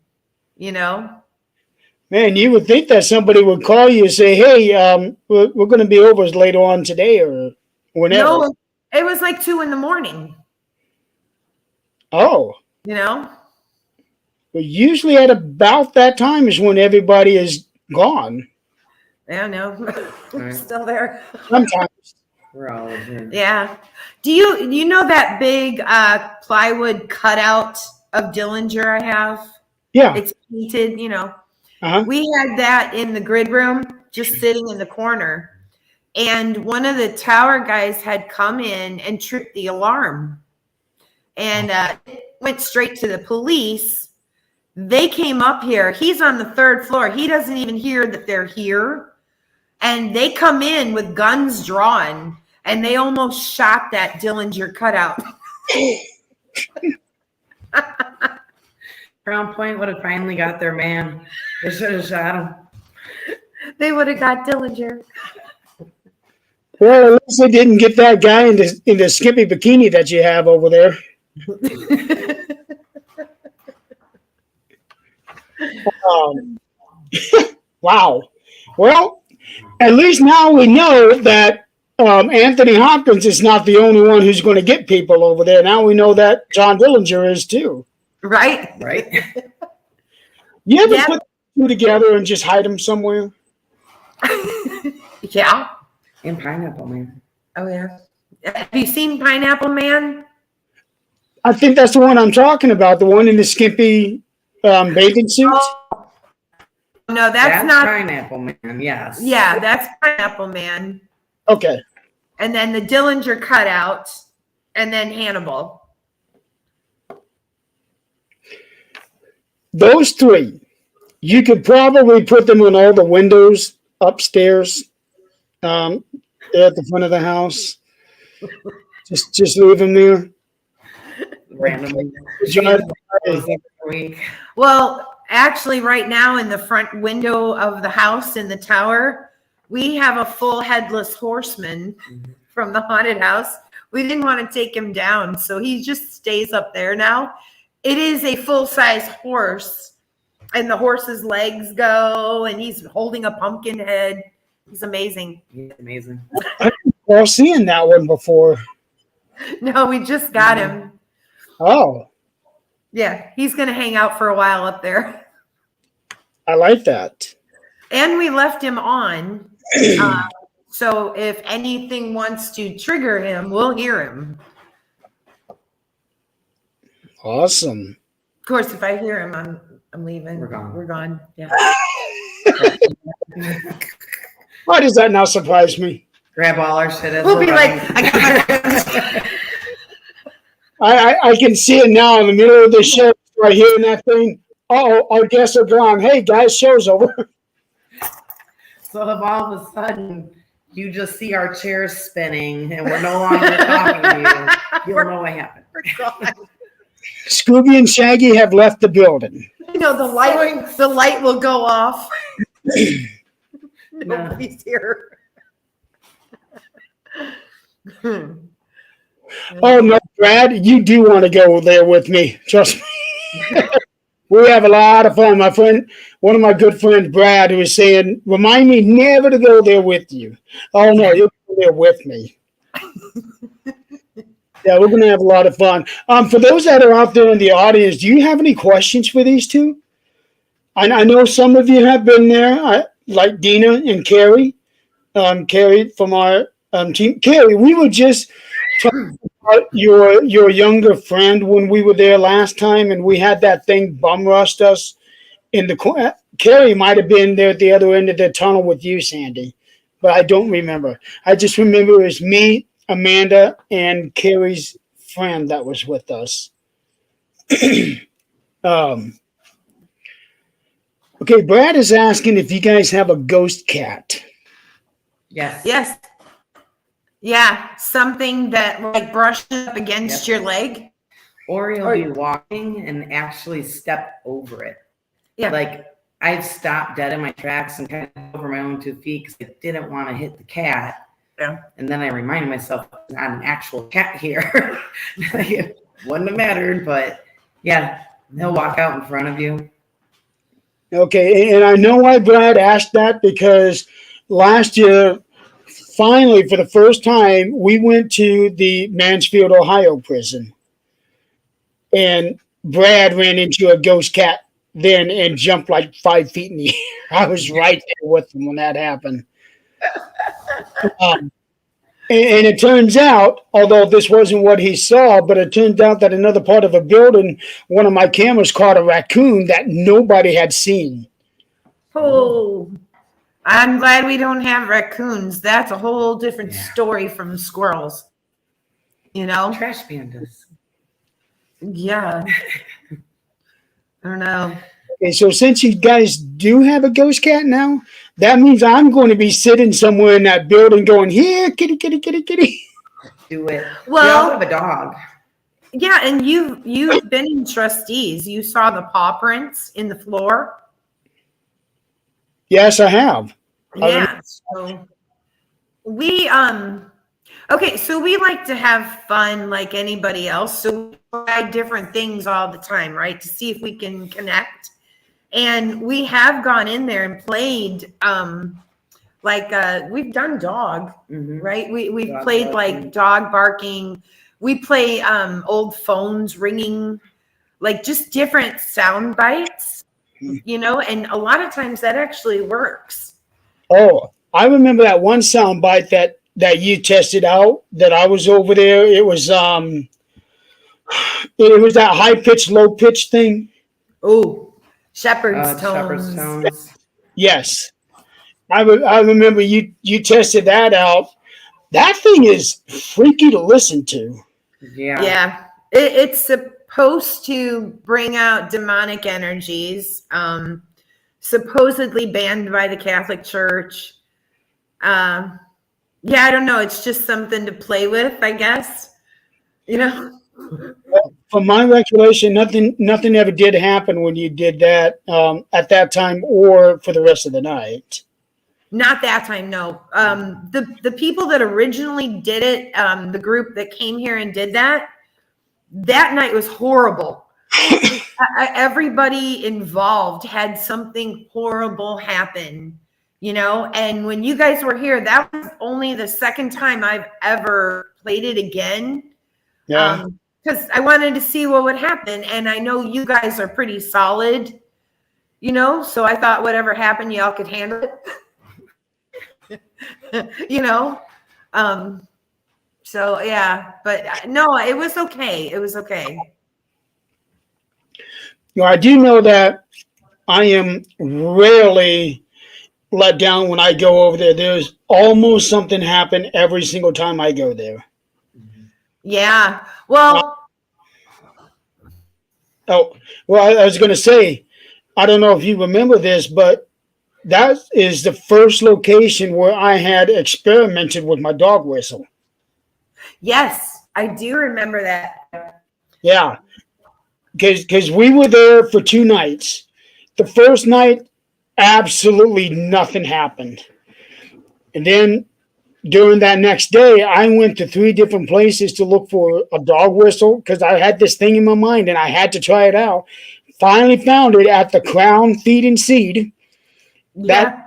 Man, you would think that somebody would call you and say, hey, we're going to be over later on today or whenever. No, it was like 2 a.m. Oh. Well, usually at about that time is when everybody is gone. Yeah, no. We're still there. Sometimes. We're all here. Yeah. Do you know that big plywood cutout of Dillinger I have? Yeah. It's painted, Uh-huh. We had that in the grid room, just sitting in the corner. And one of the tower guys had come in and tripped the alarm. And went straight to the police. They came up here. He's on the 3rd floor. He doesn't even hear that they're here. And they come in with guns drawn. And they almost shot that Dillinger cutout. Crown Point would have finally got their man. They should have shot him. They would have got Dillinger. Well, at least they didn't get that guy in the skimpy bikini that you have over there. Wow. Well, at least now we know that Anthony Hopkins is not the only one who's going to get people over there. Now we know that John Dillinger is too. Right. You ever put the two together and just hide them somewhere? Yeah. In Pineapple Man. Oh, yeah. Have you seen Pineapple Man? I think that's the one I'm talking about, the one in the skimpy bathing suit. Oh, no, that's not Pineapple Man, yes. Yeah, that's Pineapple Man. Okay. And then the Dillinger cutout, and then Hannibal. Those three, you could probably put them on all the windows upstairs at the front of the house. Just leave them there. Randomly. Well, actually, right now in the front window of the house in the tower, we have a full headless horseman from the haunted house. We didn't want to take him down, so he just stays up there now. It is a full-size horse, and the horse's legs go, and he's holding a pumpkin head. He's amazing. He's amazing. I've seen that one before. No, we just got him. Oh. Yeah, he's going to hang out for a while up there. I like that. And we left him on. So if anything wants to trigger him, we'll hear him. Awesome. Of course, if I hear him, I'm leaving. We're gone. Yeah. Why does that not surprise me? Grab all our shit. We'll be like, I can see it now in the middle of the show, right here in that thing. Oh, our guests are gone. Hey guys, show's over. So if all of a sudden you just see our chairs spinning and we're no longer talking to you, you'll know what happened. Scooby and Shaggy have left the building. The light will go off. Nobody's here. Oh no, Brad, you do want to go there with me. Trust me. We have a lot of fun. My friend, one of my good friends, Brad, who was saying, remind me never to go there with you. Oh no, you'll go there with me. Yeah, we're going to have a lot of fun. For those that are out there in the audience, do you have any questions for these two? I know some of you have been there, like Dina and Carrie. Carrie from our team. Carrie, we were just talking about your younger friend when we were there last time, and we had that thing bum rushed us in the corner. Carrie might have been there at the other end of the tunnel with you, Sandy. but I don't remember. I just remember it was me, Amanda, and Carrie's friend that was with us. um, okay, Brad is asking if you guys have a ghost cat. Yes. Yes. Yeah. Something that like brushes up against your leg. Or you'll be walking and actually step over it. Yeah. Like I've stopped dead in my tracks and kind of over my own 2 feet because I didn't want to hit the cat. Yeah. And then I reminded myself, there's not an actual cat here. It wouldn't have mattered, but yeah, they'll walk out in front of you. Okay, and I know why Brad asked that because last year, finally, for the first time, we went to the Mansfield, Ohio prison. And Brad ran into a ghost cat then and jumped like 5 feet in the air. I was right there with him when that happened. And it turns out, although this wasn't what he saw, but it turned out that another part of a building, one of my cameras caught a raccoon that nobody had seen. Oh, I'm glad we don't have raccoons. That's a whole different story from squirrels. You know? Trash pandas. Yeah. I don't know. Okay, so since you guys do have a ghost cat now, that means I'm going to be sitting somewhere in that building going, here, kitty, kitty, kitty, kitty. Do it. Well, we also have a dog. Yeah, and you've been in trustees. You saw the paw prints in the floor. Yes, I have. Yeah. So we okay, so we like to have fun like anybody else. So we try different things all the time, right? To see if we can connect. And we have gone in there and played we've done dog, right? We've played like dog barking. We play old phones ringing, like just different sound bites, you know, and a lot of times that actually works. Oh, I remember that one sound bite that you tested out that I was over there. It was that high pitched, low pitched thing. Oh, shepherd's tones. Shepherd's tones. Yes. I remember you tested that out. That thing is freaky to listen to. Yeah. Yeah. It's supposed to bring out demonic energies, supposedly banned by the Catholic Church. Yeah, I don't know. It's just something to play with, I guess. You know? From my recollection, nothing ever did happen when you did that at that time or for the rest of the night. Not that time, no. The people that originally did it, the group that came here and did that night was horrible. Everybody involved had something horrible happen, you know? And when you guys were here, that was only the second time I've ever played it again. Yeah. Because I wanted to see what would happen. And I know you guys are pretty solid, you know? So I thought whatever happened, y'all could handle it. You know? So yeah, but no, it was okay. It was okay. You know, I do know that I am rarely let down when I go over there. There's almost something happen every single time I go there. Yeah. Well. I was going to say, I don't know if you remember this, but that is the first location where I had experimented with my dog whistle. Yes, I do remember that. Yeah, because we were there for 2 nights. The first night, absolutely nothing happened. And then during that next day, I went to 3 different places to look for a dog whistle because I had this thing in my mind and I had to try it out. Finally found it at the Crown Feed and Seed. Yeah.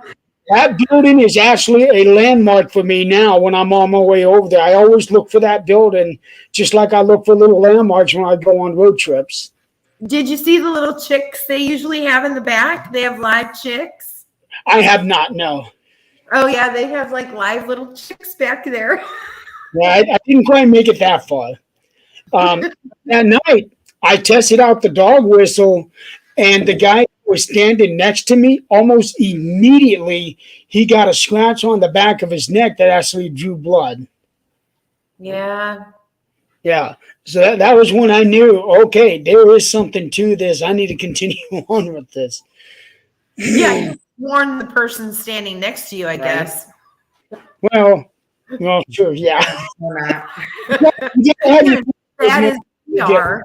That building is actually a landmark for me now when I'm on my way over there. I always look for that building, just like I look for little landmarks when I go on road trips. Did you see the little chicks they usually have in the back? They have live chicks. I have not, no. Oh, yeah, they have like live little chicks back there. Yeah, I didn't quite make it that far. That night, I tested out the dog whistle, and the guy was standing next to me, almost immediately he got a scratch on the back of his neck that actually drew blood. Yeah. Yeah. So that was when I knew, okay, there is something to this. I need to continue on with this. Yeah, you warn the person standing next to you, I Right. guess. Well, sure, yeah. We're not. You gotta have your, That is we are.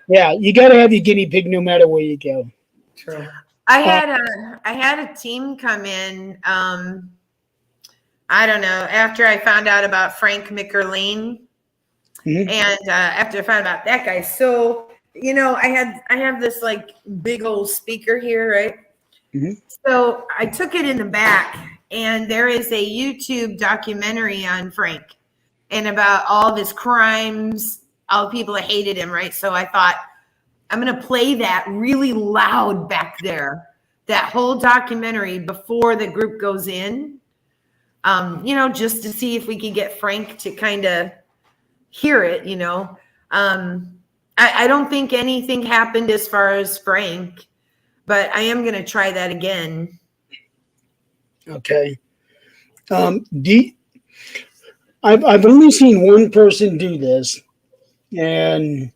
yeah, you got to have your guinea pig no matter where you go. True. I had a team come in. I don't know, after I found out about Frank McErlane, Mhm. and after I found out that guy. So, I have this like big old speaker here, right? Mhm. So I took it in the back, and there is a YouTube documentary on Frank and about all of his crimes, all the people that hated him, right? So I thought, I'm going to play that really loud back there, that whole documentary before the group goes in, just to see if we could get Frank to kind of hear it, I don't think anything happened as far as Frank, but I am going to try that again. Okay. I've only seen one person do this, and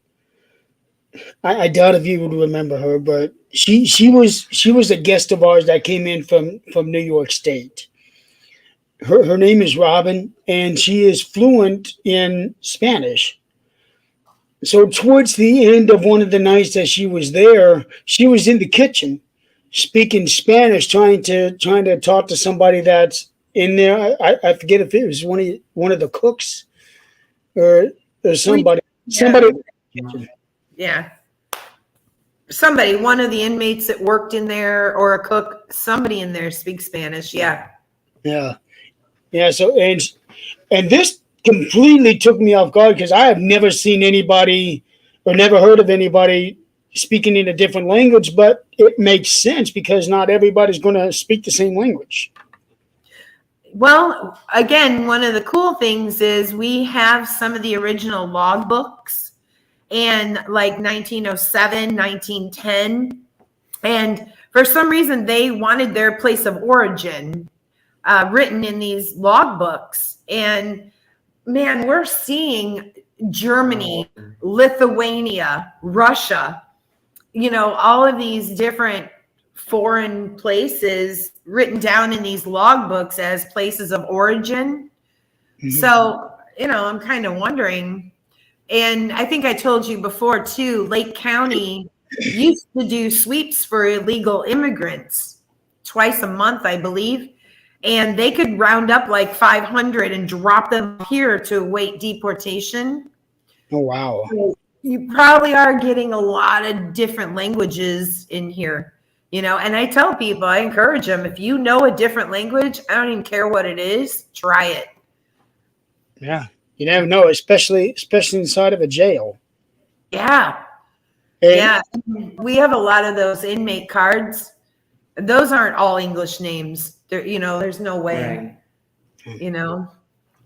I doubt if you would remember her, but she was a guest of ours that came in from New York State. Her name is Robin, and she is fluent in Spanish. So towards the end of one of the nights that she was there, she was in the kitchen speaking Spanish, trying to talk to somebody that's in there. I forget if it was one of the cooks or somebody. Somebody. Yeah. Somebody, one of the inmates that worked in there, or a cook, somebody in there speaks Spanish. Yeah. Yeah. Yeah. So and this completely took me off guard because I have never seen anybody or never heard of anybody speaking in a different language, but it makes sense because not everybody's going to speak the same language. Well, again, one of the cool things is we have some of the original logbooks and like 1907, 1910. And for some reason, they wanted their place of origin written in these logbooks. And man, we're seeing Germany, Lithuania, Russia, all of these different foreign places written down in these logbooks as places of origin. Mm-hmm. So, I'm kind of wondering, and I think I told you before too, Lake County used to do sweeps for illegal immigrants twice a month, I believe. And they could round up like 500 and drop them here to await deportation. Oh, wow. So you probably are getting a lot of different languages in here, and I tell people, I encourage them, if you know a different language, I don't even care what it is, try it. Yeah. You never know, especially inside of a jail. Yeah. Yeah. We have a lot of those inmate cards. Those aren't all English names. There's no way, right.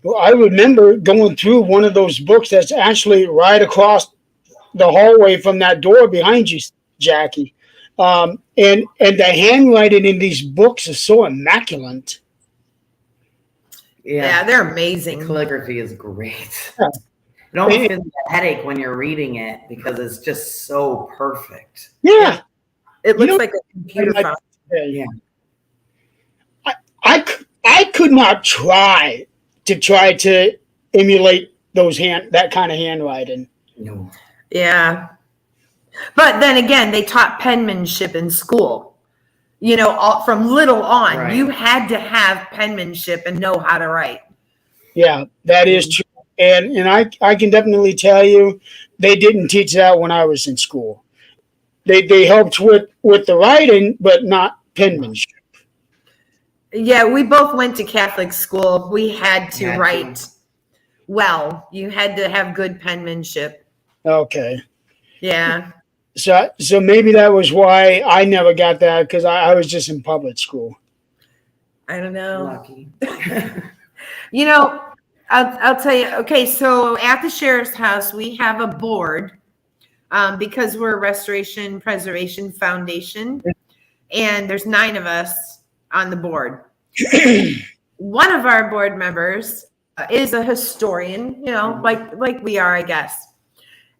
Well, I remember going through one of those books that's actually right across the hallway from that door behind you, Jackie. And the handwriting in these books is so immaculate. Yeah, they're amazing. The calligraphy is great. Yeah. It almost gives you a headache when you're reading it because it's just so perfect. Yeah. It looks like a computer font. Yeah. I could not try to emulate that kind of handwriting. No. Yeah. But then again, they taught penmanship in school. From little on, right. You had to have penmanship and know how to write. Yeah, that is true. And I can definitely tell you, they didn't teach that when I was in school. They helped with the writing, but not penmanship. Yeah, we both went to Catholic school. We had to write well. You had to have good penmanship. Okay. Yeah. So maybe that was why I never got that, because I was just in public school. I don't know. Lucky. I'll tell you. Okay, so at the sheriff's house, we have a board because we're a Restoration Preservation Foundation, and there's 9 of us on the board. One of our board members is a historian, like we are, I guess.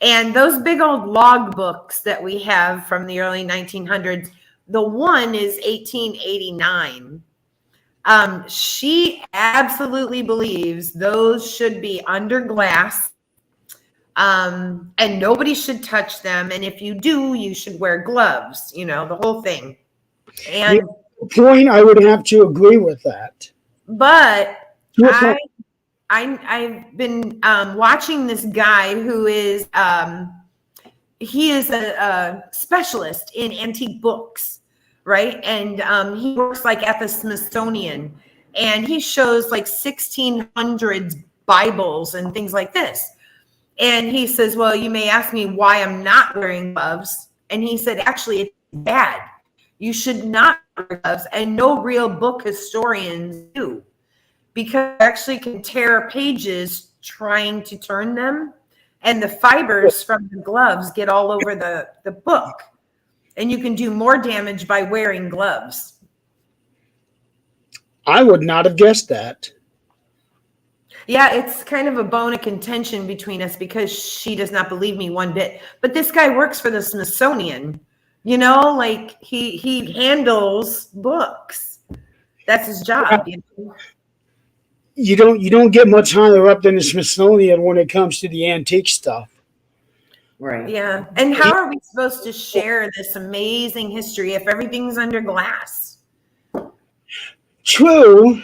And those big old log books that we have from the early 1900s, the one is 1889. She absolutely believes those should be under glass, and nobody should touch them. And if you do, you should wear gloves, the whole thing. And point, I would have to agree with that. But I've been watching this guy who is he is a specialist in antique books, right? And he works like at the Smithsonian, and he shows like 1600s Bibles and things like this. And he says, well, you may ask me why I'm not wearing gloves. And he said, actually, it's bad. You should not wear gloves, and no real book historians do, because you actually can tear pages trying to turn them, and the fibers from the gloves get all over the book, and you can do more damage by wearing gloves. I would not have guessed that. Yeah, it's kind of a bone of contention between us because she does not believe me one bit. But this guy works for the Smithsonian, like he handles books. That's his job. You don't get much higher up than the Smithsonian when it comes to the antique stuff. Right. Yeah. And how are we supposed to share this amazing history if everything's under glass? True.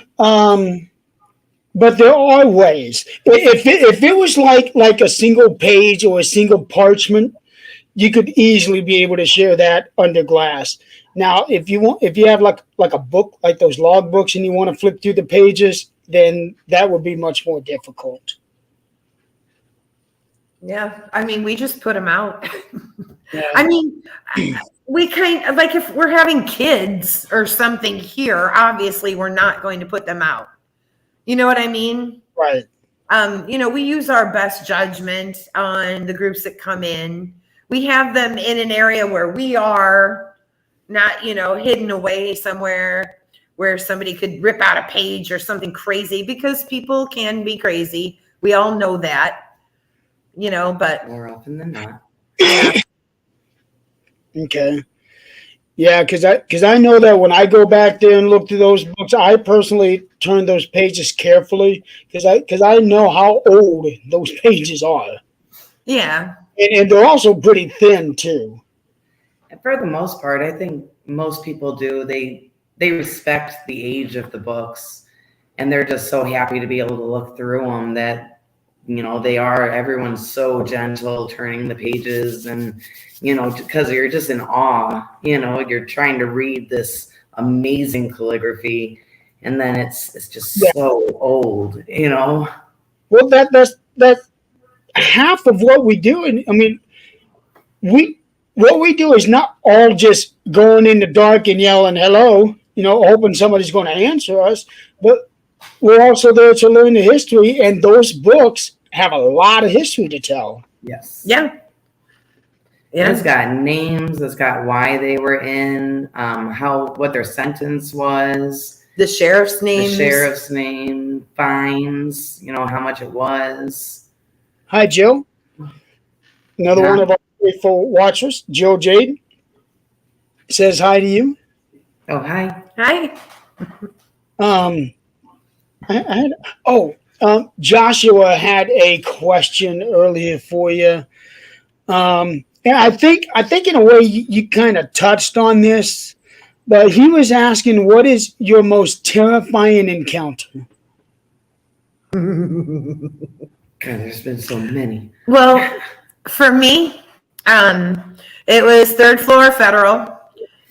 But there are ways. If it was like a single page or a single parchment, you could easily be able to share that under glass. Now, if you have like a book, like those log books, and you want to flip through the pages, then that would be much more difficult. Yeah. I mean, we just put them out. Yeah. I mean, we kind of like, if we're having kids or something here, obviously we're not going to put them out. You know what I mean? Right. We use our best judgment on the groups that come in. We have them in an area where we are not, hidden away somewhere where somebody could rip out a page or something crazy, because people can be crazy. We all know that, but More often than not. Yeah. Okay. Yeah, because I know that when I go back there and look through those books, I personally turn those pages carefully because I know how old those pages are. Yeah. And they're also pretty thin too. And for the most part, I think most people do. They respect the age of the books, and they're just so happy to be able to look through them that, everyone's so gentle turning the pages, and, because you're just in awe, you're trying to read this amazing calligraphy, and then it's just so old, Well, that's half of what we do. And I mean, what we do is not all just going in the dark and yelling hello, hoping somebody's going to answer us, but we're also there to learn the history, and those books have a lot of history to tell. Yes. Yeah. Yeah. It's got names. It's got why they were in, what their sentence was, The sheriff's name, fines, how much it was. Hi, Jill. Another one of our faithful watchers, Jill Jade, says hi to you. Oh, hi. Hi. Joshua had a question earlier for you. And I think in a way you kind of touched on this, but he was asking, what is your most terrifying encounter? God, there's been so many. Well, for me, it was third floor Federal.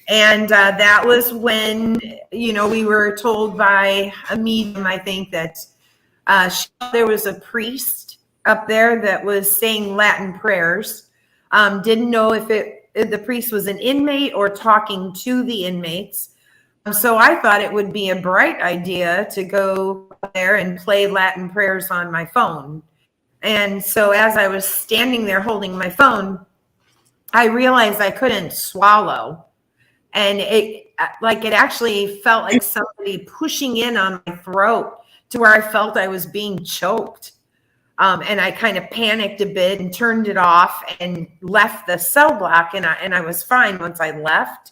And that was when, we were told by a medium, I think, that there was a priest up there that was saying Latin prayers. Didn't know if the priest was an inmate or talking to the inmates. So I thought it would be a bright idea to go there and play Latin prayers on my phone. And so as I was standing there holding my phone, I realized I couldn't swallow. And it actually felt like somebody pushing in on my throat to where I felt I was being choked. And I kind of panicked a bit and turned it off and left the cell block, and I was fine once I left.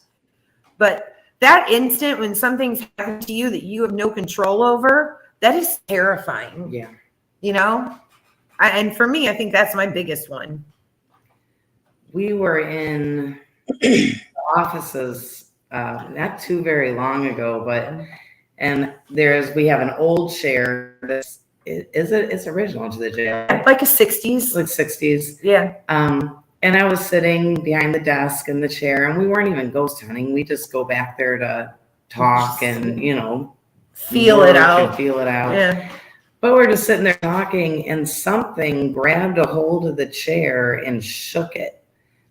But that instant when something's happened to you that you have no control over, that is terrifying. Yeah. You know? And for me, I think that's my biggest one. We were in offices not too very long ago, and we have an old chair that's it's original to the jail, Like a 60s. like 60s. Yeah. And I was sitting behind the desk in the chair, and we weren't even ghost hunting. We just go back there to talk and feel it out. Feel it out. Yeah. But we're just sitting there talking, and something grabbed a hold of the chair and shook it.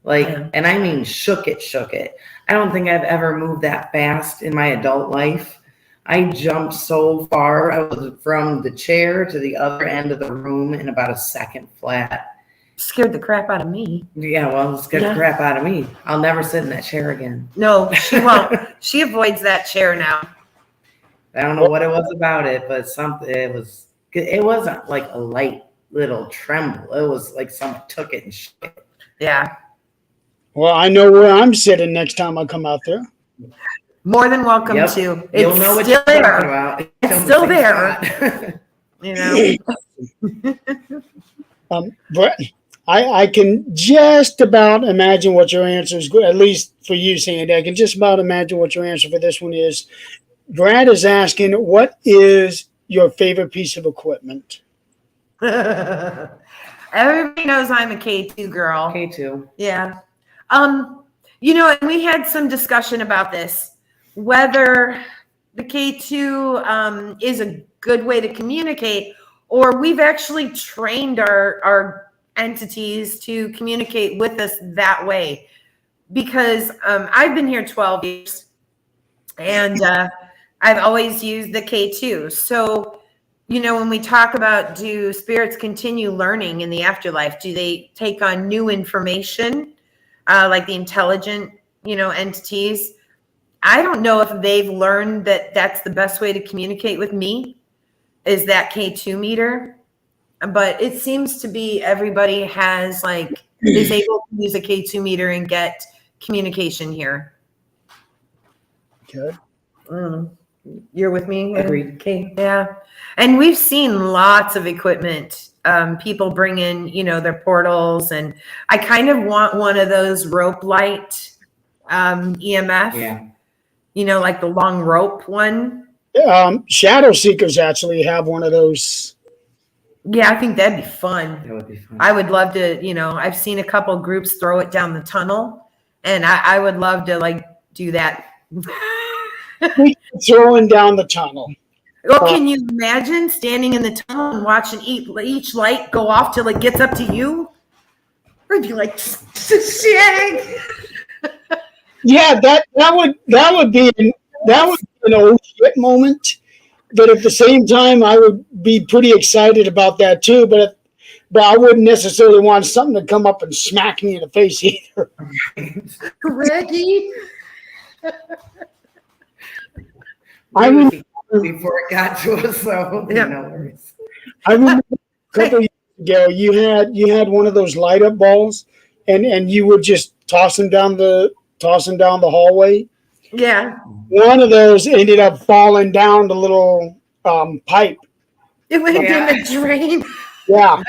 And I mean shook it. I don't think I've ever moved that fast in my adult life. I jumped so far. I was from the chair to the other end of the room in about a second flat. Scared the crap out of me. Yeah, well, it scared the crap out of me. I'll never sit in that chair again. No, she won't. She avoids that chair now. I don't know what it was about it, but it wasn't like a light little tremble. It was like someone took it and shook it. Yeah. Well, I know where I'm sitting next time I come out there. More than welcome to. It's You'll know what still you're there. talking about. It's still there. But I can just about imagine what your answer is, at least for you, Sandy. I can just about imagine what your answer for this one is. Brad is asking, what is your favorite piece of equipment? Everybody knows I'm a K2 girl. K2. Yeah. And we had some discussion about this, whether the K2 is a good way to communicate, or we've actually trained our entities to communicate with us that way. Because I've been here 12 years, and I've always used the K2. So, when we talk about, do spirits continue learning in the afterlife? Do they take on new information, like the intelligent, entities? I don't know if they've learned that that's the best way to communicate with me, is that K2 meter. But it seems to be everybody is able to use a K2 meter and get communication here. Okay. You're with me? Agreed. Okay. Yeah. And we've seen lots of equipment. People bring in, their portals, and I kind of want one of those rope light EMF. Yeah. Like the long rope one. Shadow Seekers actually have one of those. Yeah, I think that'd be fun. That would be fun. I would love to, I've seen a couple groups throw it down the tunnel, and I would love to do that. Throwing down the tunnel. Well, can you imagine standing in the tunnel and watching each light go off till it gets up to you? I'd be like, shit. Yeah, that would be an old shit moment. But at the same time, I would be pretty excited about that too. But I wouldn't necessarily want something to come up and smack me in the face either. Reggie. I remember before it got to us, so yeah. No worries. I remember a couple of years ago, you had one of those light up balls, and you would just toss them down the hallway. Yeah. One of those ended up falling down the little pipe. It went in the drain. Yeah.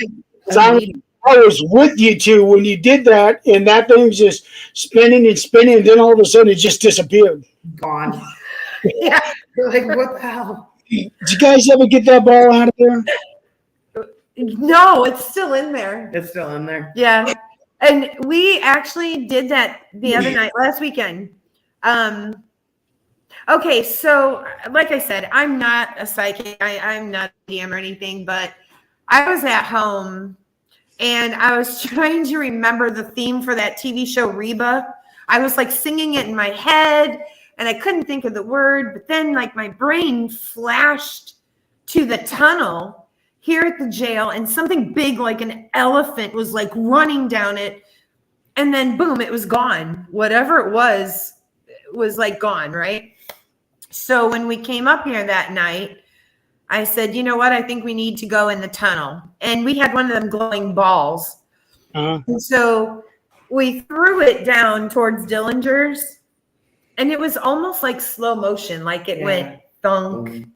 I was with you two when you did that, and that thing was just spinning and spinning, and then all of a sudden it just disappeared. Gone. Yeah. You're like, what the hell? Did you guys ever get that ball out of there? No, it's still in there. It's still in there. Yeah. And we actually did that the other night, last weekend. Okay, so like I said, I'm not a psychic. I'm not a DM or anything, but I was at home and I was trying to remember the theme for that TV show Reba. I was singing it in my head and I couldn't think of the word, but then my brain flashed to the tunnel here at the jail, and something big like an elephant was running down it. And then boom, it was gone. Whatever it was like gone, right? So when we came up here that night, I said, you know what? I think we need to go in the tunnel. And we had one of them glowing balls. Uh-huh. And so we threw it down towards Dillinger's, and it was almost like slow motion, like it went thunk,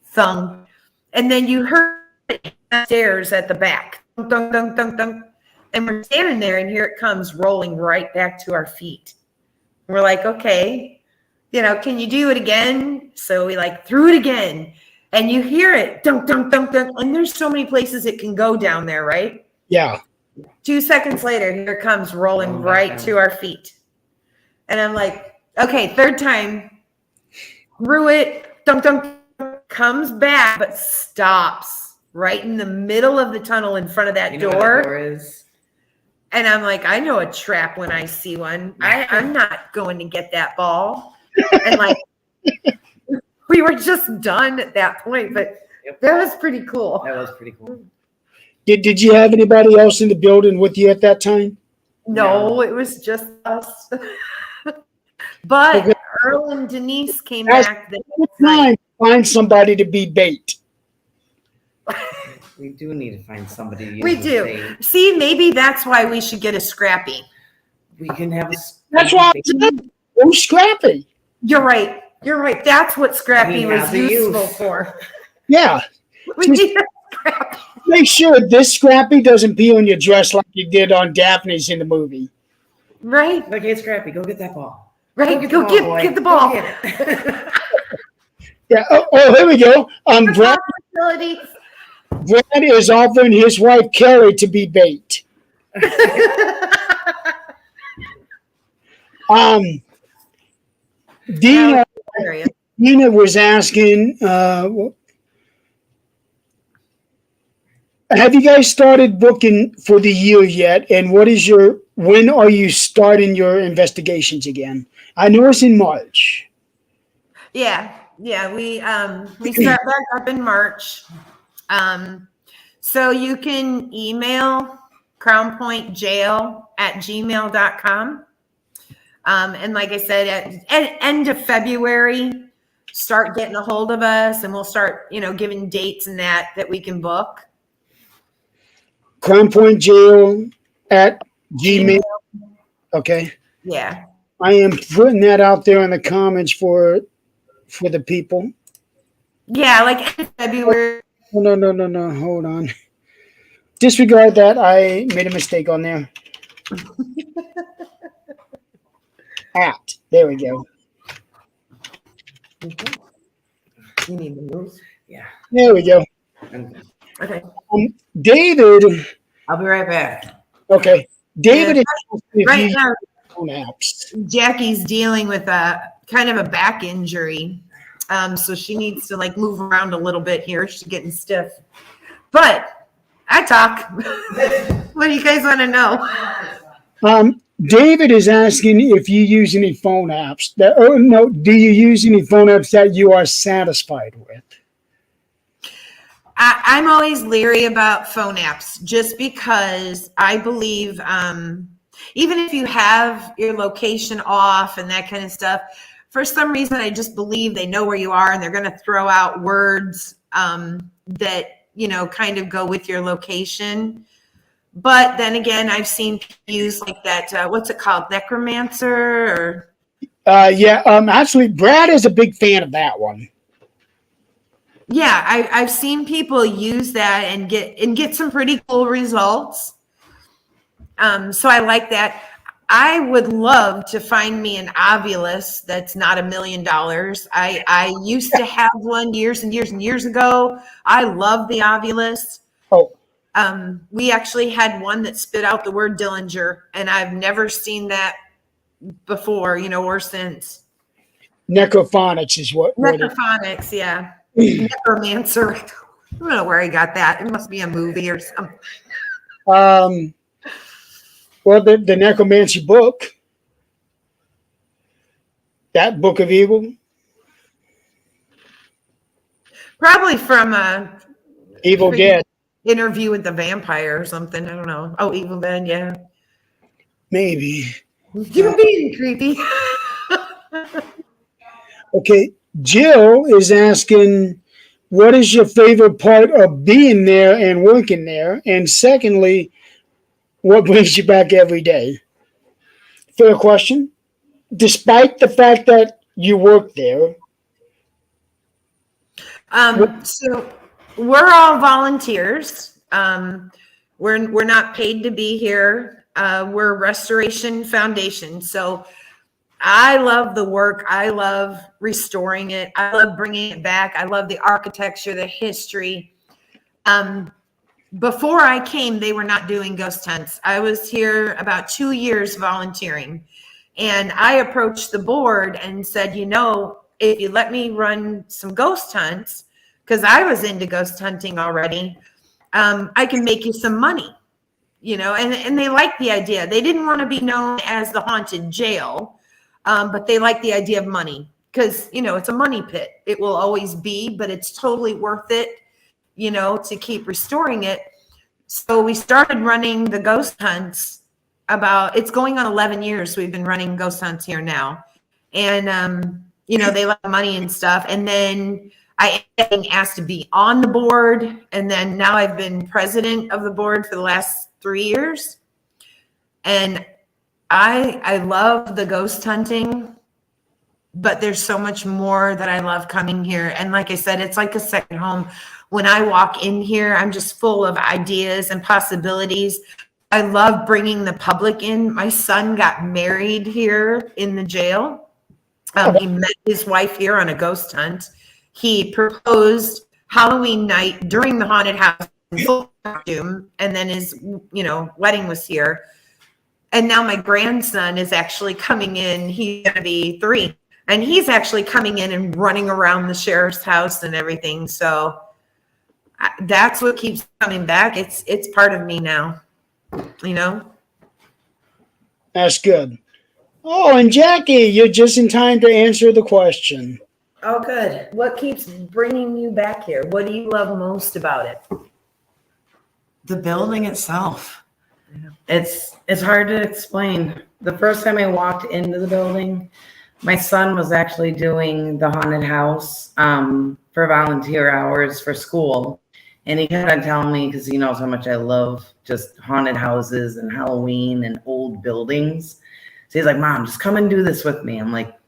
thunk. And then you heard it stairs at the back. Thunk, thunk, thunk, thunk, thunk. And we're standing there, and here it comes rolling right back to our feet. We're like, okay, can you do it again? So we like threw it again, and you hear it, dunk, dunk, dunk, dunk. And there's so many places it can go down there, right? Yeah. 2 seconds later, here it comes rolling right to our feet. And I'm like, okay, third time, threw it, dunk, dunk, comes back, but stops right in the middle of the tunnel in front of that door. Is. And I'm like, I know a trap when I see one. I'm not going to get that ball. And like, we were just done at that point, but that was pretty cool. That was pretty cool. Did you have anybody else in the building with you at that time? No, it was just us. But Okay. Earl and Denise came back the next Time night. find somebody to be bait. We do need to find somebody to use We the do. bait. See, maybe that's why we should get a Scrappy. We can have a That's why I said, oh, Scrappy. You're right. You're right. That's what Scrappy He was has a useful use. for. Yeah. We need a Scrappy. Make sure this Scrappy doesn't pee on your dress like you did on Daphne's in the movie. Right? Okay, Scrappy, go get that ball. Right. Go Get the ball. Go get it. Yeah. Oh, here we go. Brad Facilities. is offering his wife Kelly to be bait. Dina was asking, have you guys started booking for the year yet? And when are you starting your investigations again? I know it's in March. Yeah. We start back up in March. So you can email crownpointjail@gmail.com. And like I said, at end of February, start getting a hold of us, and we'll start, giving dates and that we can book. crownpointjail@gmail. Okay. Yeah. I am putting that out there in the comments for the people. Yeah, like end of February. No. Hold on. Disregard that. I made a mistake on there. There we go. You need the moves? Yeah. There we go. Okay. David. I'll be right back. Okay. David is Right now, phone apps. Jackie's dealing with a kind of a back injury. So she needs to like move around a little bit here. She's getting stiff. But I talk. What do you guys want to know? David is asking if you use any phone apps do you use any phone apps that you are satisfied with? I'm always leery about phone apps just because I believe even if you have your location off and that kind of stuff, for some reason, I just believe they know where you are and they're going to throw out words that, kind of go with your location. But then again, I've seen people use like that, what's it called? Necromancer or? Actually, Brad is a big fan of that one. Yeah, I've seen people use that and get some pretty cool results. So I like that. I would love to find me an Ovulus that's not $1 million. I used to have one years and years and years ago. I love the Ovulus. Oh. We actually had one that spit out the word Dillinger, and I've never seen that before, or since. Necrophonics is what Necrophonics, yeah. Necromancer. I don't know where he got that. It must be a movie or something. Well, the Necromancy book, that Book of Evil. Probably from Evil Dead. Interview with the Vampire or something. I don't know. Oh, Evil Dead, yeah. Maybe. You're being creepy. Okay. Jill is asking, what is your favorite part of being there and working there? And secondly, what brings you back every day? Fair question. Despite the fact that you work there, So we're all volunteers. We're not paid to be here. We're Restoration Foundation. So I love the work. I love restoring it. I love bringing it back. I love the architecture, the history. Before I came, they were not doing ghost hunts. I was here about 2 years volunteering. And I approached the board and said, if you let me run some ghost hunts, because I was into ghost hunting already, I can make you some money, and they liked the idea. They didn't want to be known as the haunted jail, but they liked the idea of money because, it's a money pit. It will always be, but it's totally worth it, to keep restoring it. So we started running the ghost hunts it's going on 11 years. We've been running ghost hunts here now. And, they love money and stuff. And then I ended up being asked to be on the board. And then now I've been president of the board for the last 3 years. And I love the ghost hunting, but there's so much more that I love coming here. And like I said, it's like a second home. When I walk in here, I'm just full of ideas and possibilities. I love bringing the public in. My son got married here in the jail. He met his wife here on a ghost hunt. He proposed Halloween night during the haunted house in full costume, and then his, wedding was here. And now my grandson is actually coming in. He's going to be 3, and he's actually coming in and running around the sheriff's house and everything. So that's what keeps coming back. It's part of me now. that's good. Oh, and Jackie, you're just in time to answer the question. Oh, good. What keeps bringing you back here? What do you love most about it? The building itself. It's hard to explain. The first time I walked into the building, my son was actually doing the haunted house for volunteer hours for school. And he kept on telling me, because he knows how much I love just haunted houses and Halloween and old buildings. So he's like, Mom, just come and do this with me. I'm like,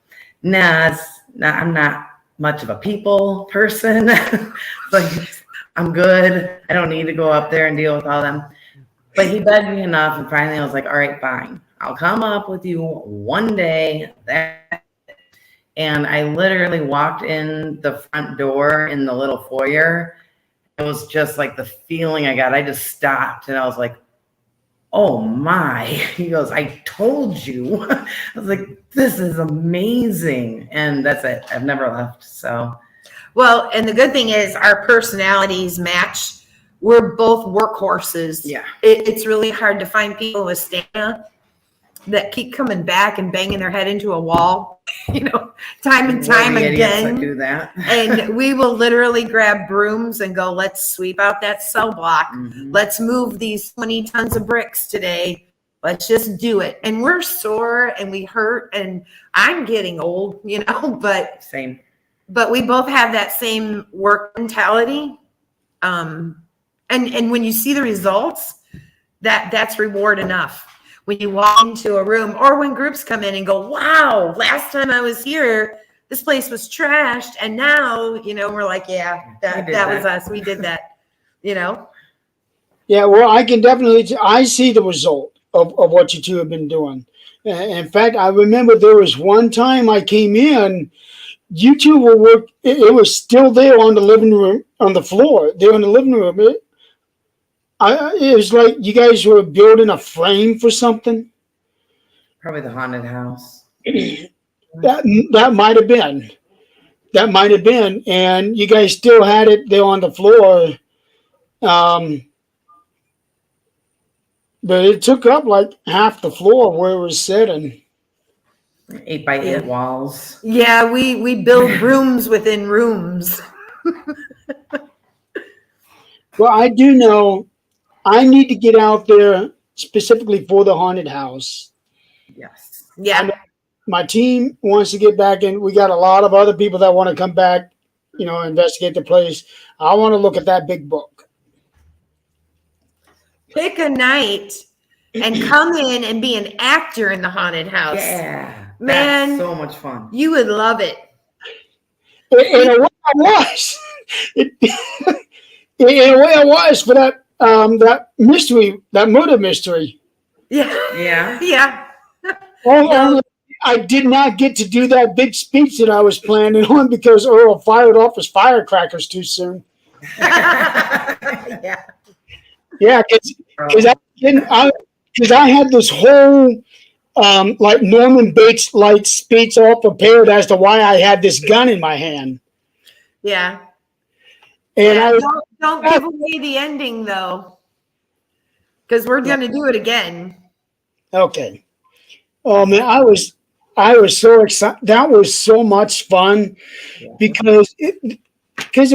nah, I'm not much of a people person. Like, I'm good. I don't need to go up there and deal with all them. But he begged me enough. And finally I was like, all right, fine. I'll come up with you one day. And I literally walked in the front door in the little foyer. It was just like the feeling I got. I just stopped and I was like, oh my. He goes, I told you. I was like, this is amazing. And that's it. I've never left. So, well, and the good thing is our personalities match. We're both workhorses. Yeah. It's really hard to find people with stamina that keep coming back and banging their head into a wall, time and time again. Do that. And we will literally grab brooms and go, let's sweep out that cell block. Mm-hmm. Let's move these 20 tons of bricks today. Let's just do it. And we're sore and we hurt, and I'm getting old, but same. But we both have that same work mentality. And when you see the results, that's reward enough. When you walk into a room, or when groups come in and go, wow, last time I was here, this place was trashed. And now, we're like, yeah, that was us. We did that, Yeah, well, I can definitely, I see the result of what you two have been doing. In fact, I remember there was one time I came in, you two were working, it was still there on the living room, on the floor, there in the living room. It was like you guys were building a frame for something. Probably the haunted house. That might have been. That might have been. And you guys still had it there on the floor. But it took up like half the floor where it was sitting. 8x8 walls. Yeah, we build rooms within rooms. Well, I do know I need to get out there specifically for the haunted house Yes. Yeah. My team wants to get back in. We got a lot of other people that want to come back, investigate the place. I want to look at that big book. Pick a night and come in and be an actor in the haunted house. Yeah. Man, That's so much fun. You would love it. In a way, I was. In a way, I was for that mystery, that murder mystery. Yeah. Yeah. Yeah. Only I did not get to do that big speech that I was planning on because Earl fired off his firecrackers too soon. Yeah. Yeah, because I had this whole like Norman Bates like speech all prepared as to why I had this gun in my hand. Yeah. And Yeah, I don't give away the ending though, because we're gonna do it again. Okay. Oh man, I was so excited. That was so much fun because it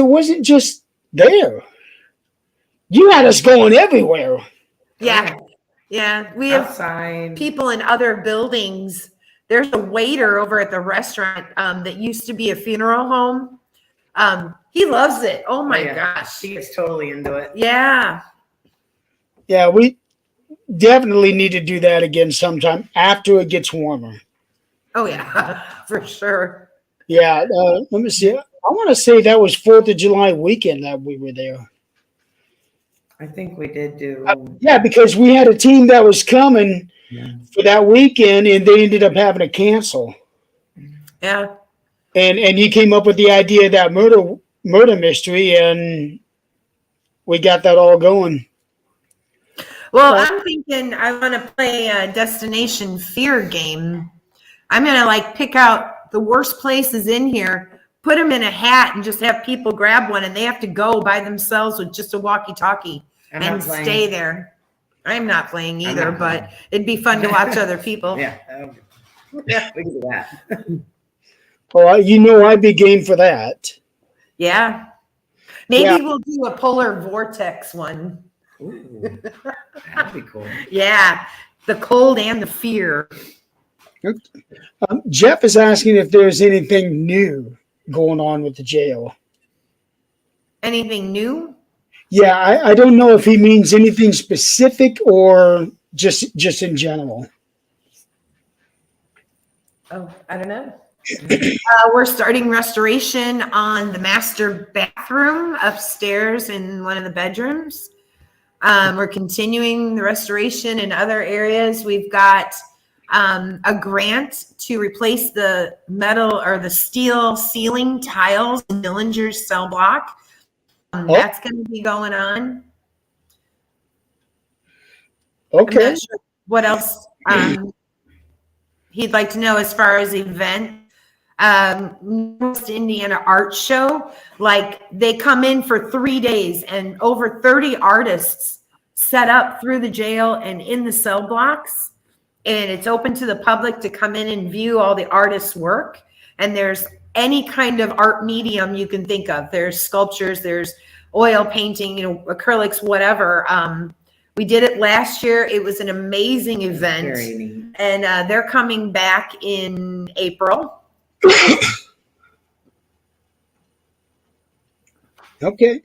wasn't just there. You had us going everywhere. Yeah. Yeah. We have Outside. people in other buildings. There's a waiter over at the restaurant that used to be a funeral home. He loves it. Oh my gosh. He gets totally into it. Yeah. Yeah, we definitely need to do that again sometime after it gets warmer. Oh yeah, for sure. Yeah, let me see. I want to say that was 4th of July weekend that we were there. I think we did do. Yeah, because we had a team that was coming for that weekend, and they ended up having to cancel. Yeah. And you came up with the idea of that murder mystery, and we got that all going. Well, I'm thinking I want to play a destination fear game. I'm going to pick out the worst places in here, put them in a hat and just have people grab one and they have to go by themselves with just a walkie-talkie and stay there. I'm not playing either, but it'd be fun to watch other people. Yeah. Yeah, we can do that. Well, I'd be game for that. Yeah. Maybe we'll do a polar vortex one. Ooh, that'd be cool. Yeah. The cold and the fear. Jeff is asking if there's anything new going on with the jail. Anything new? Yeah, I don't know if he means anything specific or just in general. Oh, I don't know. We're starting restoration on the master bathroom upstairs in one of the bedrooms. We're continuing the restoration in other areas. We've got a grant to replace the metal or the steel ceiling tiles in Dillinger's cell block. That's going to be going on. Okay. I'm not sure what else he'd like to know as far as event. Northwest Indiana Art Show, they come in for 3 days and over 30 artists set up through the jail and in the cell blocks. And it's open to the public to come in and view all the artists' work. And there's any kind of art medium you can think of. There's sculptures, there's oil painting, acrylics, whatever. We did it last year. It was an amazing event. Very neat. And they're coming back in April. Okay.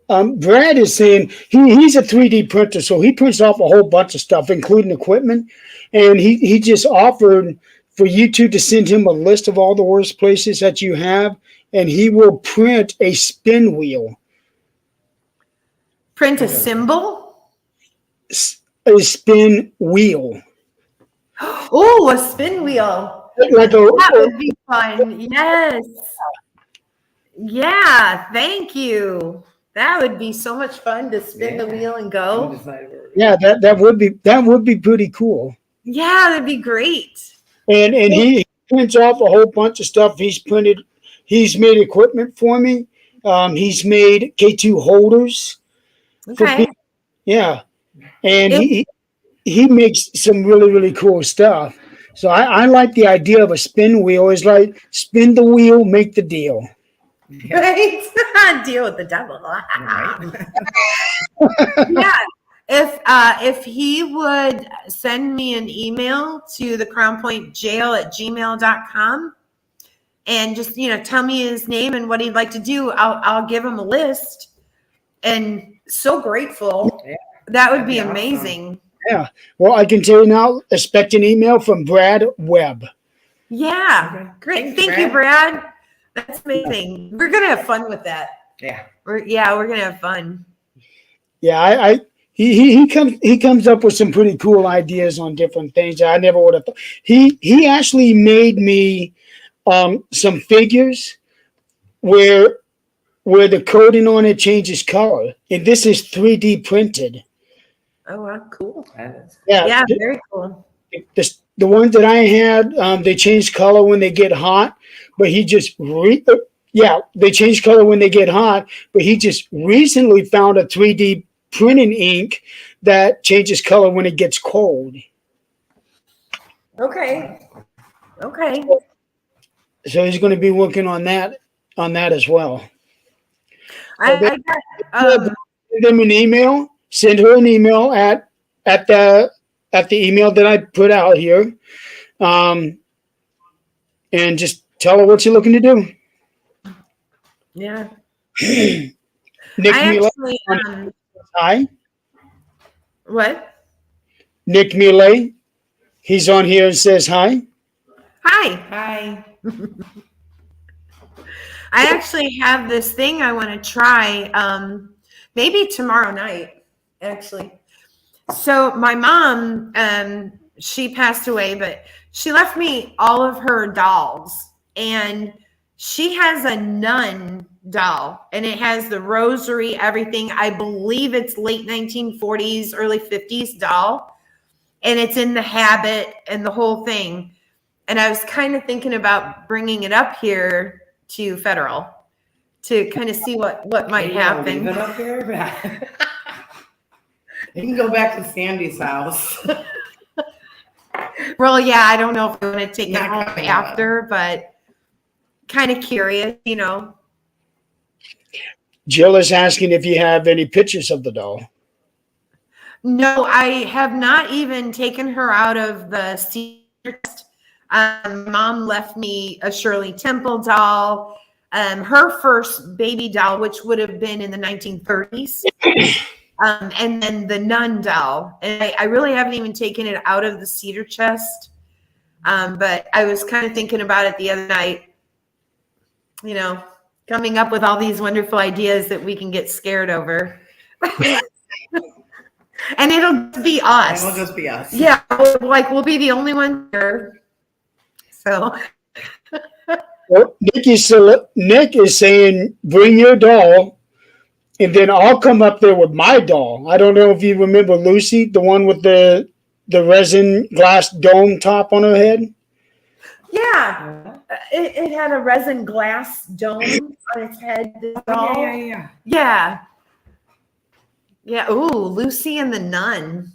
Brad is saying he's a 3D printer, so he prints off a whole bunch of stuff, including equipment. And he just offered for you two to send him a list of all the worst places that you have, and he will print a spin wheel. Print a symbol? A spin wheel. Oh, a spin wheel. That would be fun. Yes. Yeah, thank you. That would be so much fun to spin the wheel and go. Yeah, that would be pretty cool. Yeah, that'd be great. And he prints off a whole bunch of stuff. He's made equipment for me. He's made K2 holders. Okay. Yeah. And he makes some really, really cool stuff. So I like the idea of a spin wheel. It's like spin the wheel, make the deal. Right? Deal with the devil. Right. Yeah. If he would send me an email to the crownpointjail@gmail.com and just, tell me his name and what he'd like to do, I'll give him a list. And so grateful. Yeah, that would that'd be be awesome. amazing. Yeah. Well, I can tell you now, expect an email from Brad Webb. Yeah. Okay. Great. Thanks, Thank you, Brad. That's amazing. We're going to have fun with that. Yeah. We're going to have fun. Yeah, he comes up with some pretty cool ideas on different things that I never would have thought. He actually made me some figures where the coating on it changes color, and this is 3D printed. Oh, wow. Cool. Yeah, Yeah, very cool. the ones that I had, they change color when they get hot, but they change color when they get hot, but he just recently found a 3D printing ink that changes color when it gets cold. Okay. So he's going to be working on that as well. I got Send them an email. Send her an email at the email that I put out here, and just tell her what you're looking to do. Yeah. Nick I Mila, actually, hi. what? Nick Mila, he's on here and says hi. Hi. I actually have this thing I want to try, maybe tomorrow night, actually. So my mom, she passed away, but she left me all of her dolls, and she has a nun doll, and it has the rosary, everything. I believe it's late 1940s, early 50s doll, and it's in the habit and the whole thing. And I was kind of thinking about bringing it up here to Federal to kind of see what might happen. Leave it up here. You can go back to Sandy's house. Well, yeah, I don't know if I'm going to take it Not home coming after, but kind of curious, Jill is asking if you have any pictures of the doll. No, I have not even taken her out of the secret. Mom left me a Shirley Temple doll, her first baby doll, which would have been in the 1930s, and then the nun doll. And I really haven't even taken it out of the cedar chest, but I was kind of thinking about it the other night, coming up with all these wonderful ideas that we can get scared over. And it'll be us. It'll just be us. Yeah, we'll be the only one here. So Well, Nick is saying, bring your doll, and then I'll come up there with my doll. I don't know if you remember Lucy, the one with the resin glass dome top on her head. yeah, it had a resin glass dome on its head. Yeah. Ooh, Lucy and the Nun.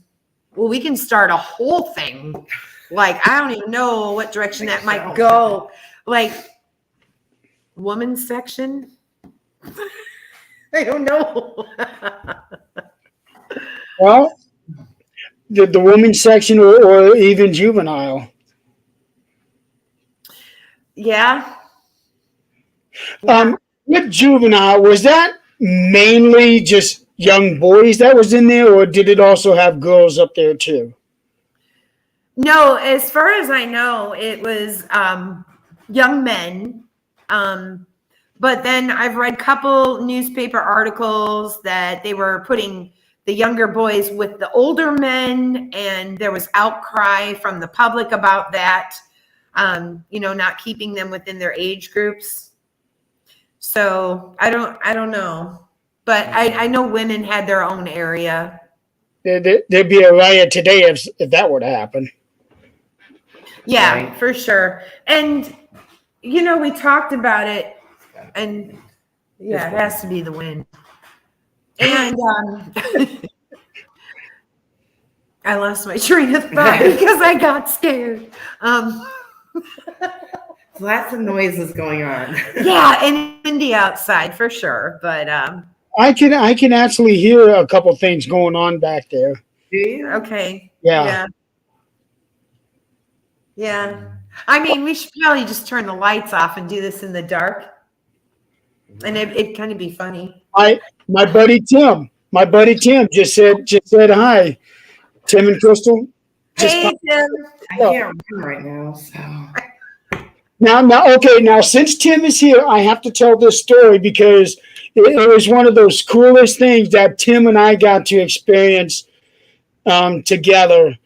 Well, we can start a whole thing. Like, I don't even know what direction that might go. Like, woman's section? I don't know. Well, the women's section or even juvenile. Yeah. With juvenile, was that mainly just young boys that was in there, or did it also have girls up there too? No, as far as I know, it was young men. But then I've read a couple newspaper articles that they were putting the younger boys with the older men, and there was outcry from the public about that, not keeping them within their age groups. So I don't know. But I know women had their own area. There'd be a riot today if that were to happen. Yeah, Right. for sure. And, we talked about it, and yeah, it has to be the wind. And I lost my train of thought because I got scared. Lots of noises going on. Yeah, and windy outside for sure. But I can actually hear a couple things going on back there. Do you? Okay. Yeah. Yeah. Yeah. I mean, we should probably just turn the lights off and do this in the dark. And it'd kind of be funny. My buddy Tim. My buddy Tim just said hi. Tim and Crystal. Just Hey, Tim. I can't run right now, so. now since Tim is here, I have to tell this story because it was one of those coolest things that Tim and I got to experience together.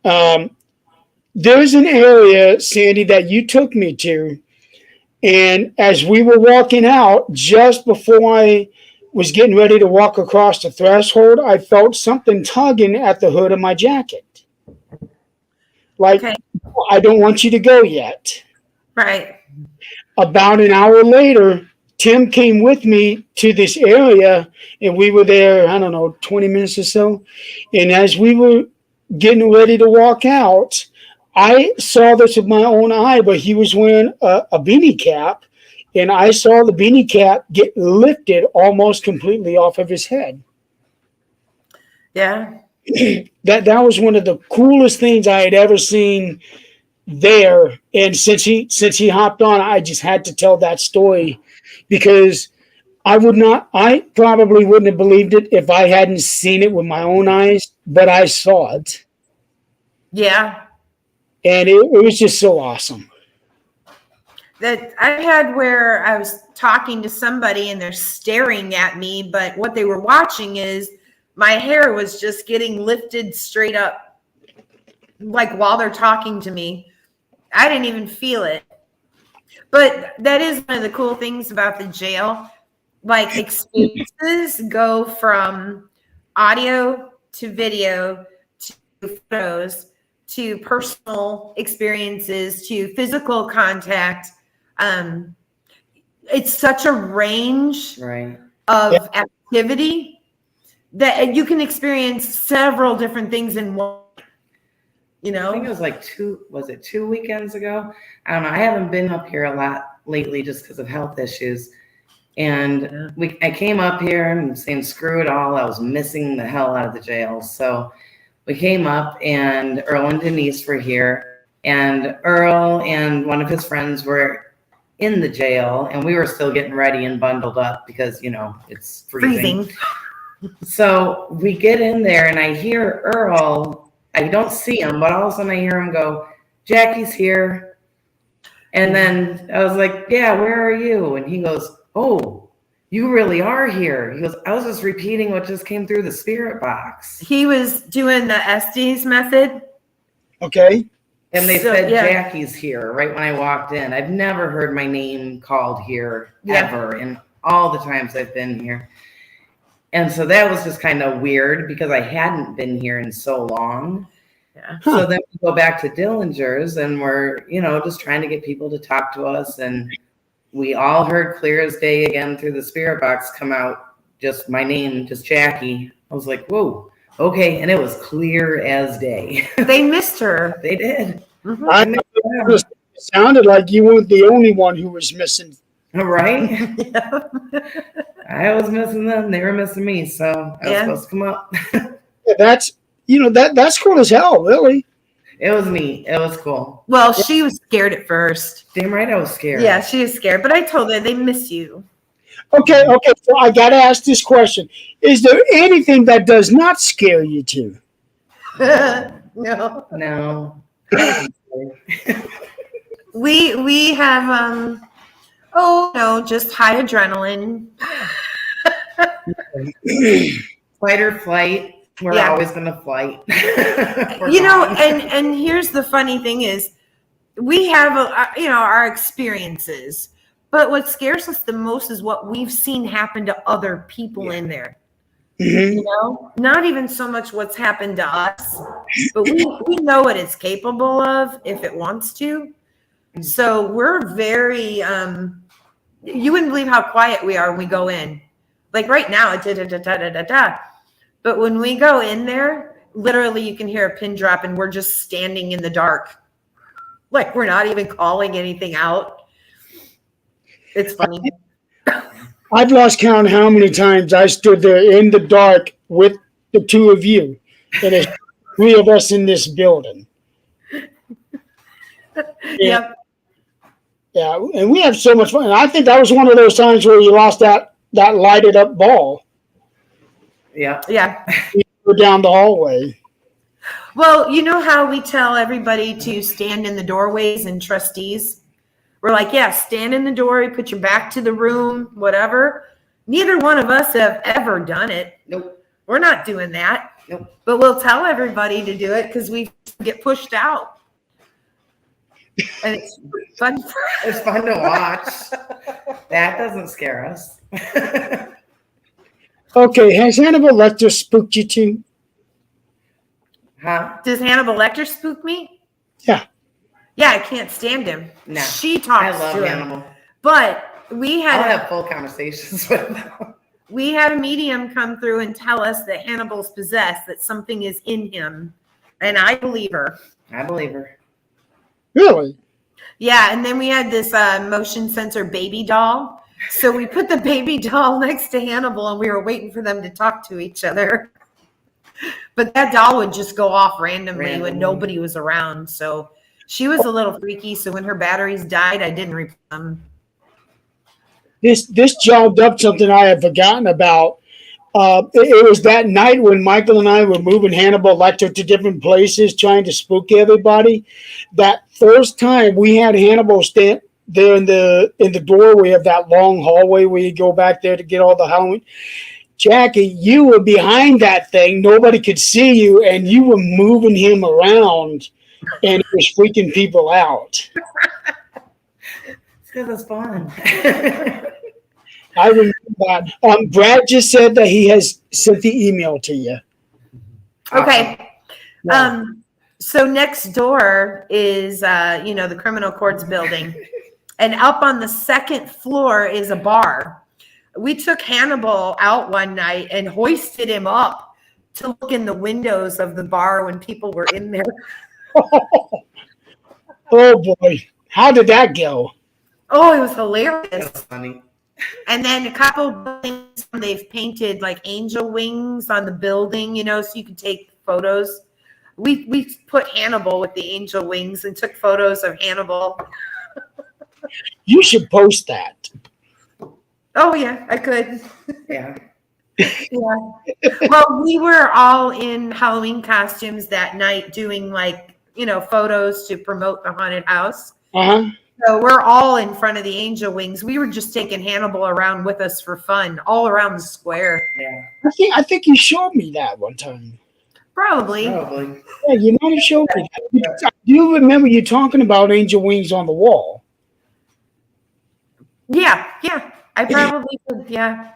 There's an area, Sandy, that you took me to, and as we were walking out, just before I was getting ready to walk across the threshold, I felt something tugging at the hood of my jacket. Like, Okay. I don't want you to go yet. Right. About an hour later, Tim came with me to this area, and we were there, I don't know, 20 minutes or so. And as we were getting ready to walk out, I saw this with my own eye, but he was wearing a beanie cap, and I saw the beanie cap get lifted almost completely off of his head. Yeah. That was one of the coolest things I had ever seen there. And since he hopped on, I just had to tell that story because I probably wouldn't have believed it if I hadn't seen it with my own eyes, but I saw it. Yeah. And it was just so awesome. That I had where I was talking to somebody and they're staring at me, but what they were watching is my hair was just getting lifted straight up, like while they're talking to me. I didn't even feel it. But that is one of the cool things about the jail. Like experiences go from audio to video to photos to personal experiences to physical contact. It's such a range of activity that you can experience several different things in one. You know, I think it was like 2 weekends ago? I don't know. I haven't been up here a lot lately just because of health issues. And I came up here and saying, screw it all. I was missing the hell out of the jail. So we came up and Earl and Denise were here. And Earl and one of his friends were in the jail. And we were still getting ready and bundled up because, you know, it's freezing. So we get in there and I hear Earl. I don't see him, but all of a sudden I hear him go, Jackie's here. And then I was like, yeah, where are you? And he goes, oh, you really are here. He goes, I was just repeating what just came through the spirit box. He was doing the Estes method. Okay. And they said, Jackie's here right when I walked in. I've never heard my name called here ever in all the times I've been here. And so that was just kind of weird because I hadn't been here in so long. Yeah. So then we go back to Dillinger's and we're, you know, just trying to get people to talk to us. And we all heard clear as day again through the spirit box come out, just my name, just Jackie. I was like, whoa, okay. And it was clear as day. They missed her. They did. Mm-hmm. It sounded like you weren't the only one who was missing. Right? I was missing them. They were missing me. So I was supposed to come up. That's cool as hell, really. It was neat. It was cool. Well, she was scared at first. Damn right I was scared. Yeah, she was scared. But I told her they miss you. Okay. So I got to ask this question. Is there anything that does not scare you too? No. We have just high adrenaline. Fight or flight. We're always gonna fight. And here's the funny thing is we have our experiences, but what scares us the most is what we've seen happen to other people in there. Mm-hmm. You know, not even so much what's happened to us, but we know what it's capable of if it wants to. So we're very you wouldn't believe how quiet we are when we go in. Like right now, but when we go in there, literally you can hear a pin drop and we're just standing in the dark. Like we're not even calling anything out. It's funny. I've lost count how many times I stood there in the dark with the two of you, and there's three of us in this building. Yep. Yeah, and we have so much fun. And I think that was one of those times where you lost that lighted up ball. Yeah. Yeah. You go down the hallway. Well, you know how we tell everybody to stand in the doorways and trustees? We're like, yeah, stand in the doorway, put your back to the room, whatever. Neither one of us have ever done it. Nope. We're not doing that. Nope. But we'll tell everybody to do it because we get pushed out. And it's fun. It's fun to watch. That doesn't scare us. Okay, has Hannibal Lecter spooked you too? Huh? Does Hannibal Lecter spook me? Yeah. Yeah, I can't stand him. No. She talks I love to him. Hannibal. But we I'll had have full conversations with them. we had a medium come through and tell us that Hannibal's possessed, that something is in him. And I believe her. I believe her. Really? Yeah, and then we had this motion sensor baby doll. So we put the baby doll next to Hannibal and we were waiting for them to talk to each other. But that doll would just go off randomly when nobody was around. So she was a little freaky. So when her batteries died, I didn't replace them. This jogged up something I had forgotten about. It was that night when Michael and I were moving Hannibal Lecter to different places, trying to spook everybody. That first time we had Hannibal stand there in the doorway of that long hallway where you go back there to get all the Halloween. Jackie, you were behind that thing. Nobody could see you, and you were moving him around, and it was freaking people out. It's because it's fun. I remember that. Brad just said that he has sent the email to you. Okay. Yeah. So next door is, the criminal courts building. And up on the second floor is a bar. We took Hannibal out one night and hoisted him up to look in the windows of the bar when people were in there. Oh, boy. How did that go? Oh, it was hilarious. That's funny. And then a couple buildings, they've painted like angel wings on the building, so you can take photos. We put Hannibal with the angel wings and took photos of Hannibal. You should post that. Oh, yeah, I could. Yeah. Yeah. Well, we were all in Halloween costumes that night doing photos to promote the haunted house. Uh-huh. So we're all in front of the angel wings. We were just taking Hannibal around with us for fun, all around the square. Yeah. I think you showed me that one time. Probably. Probably. Yeah, you might have showed me that. I do remember you talking about angel wings on the wall. Yeah. I probably could. Yeah.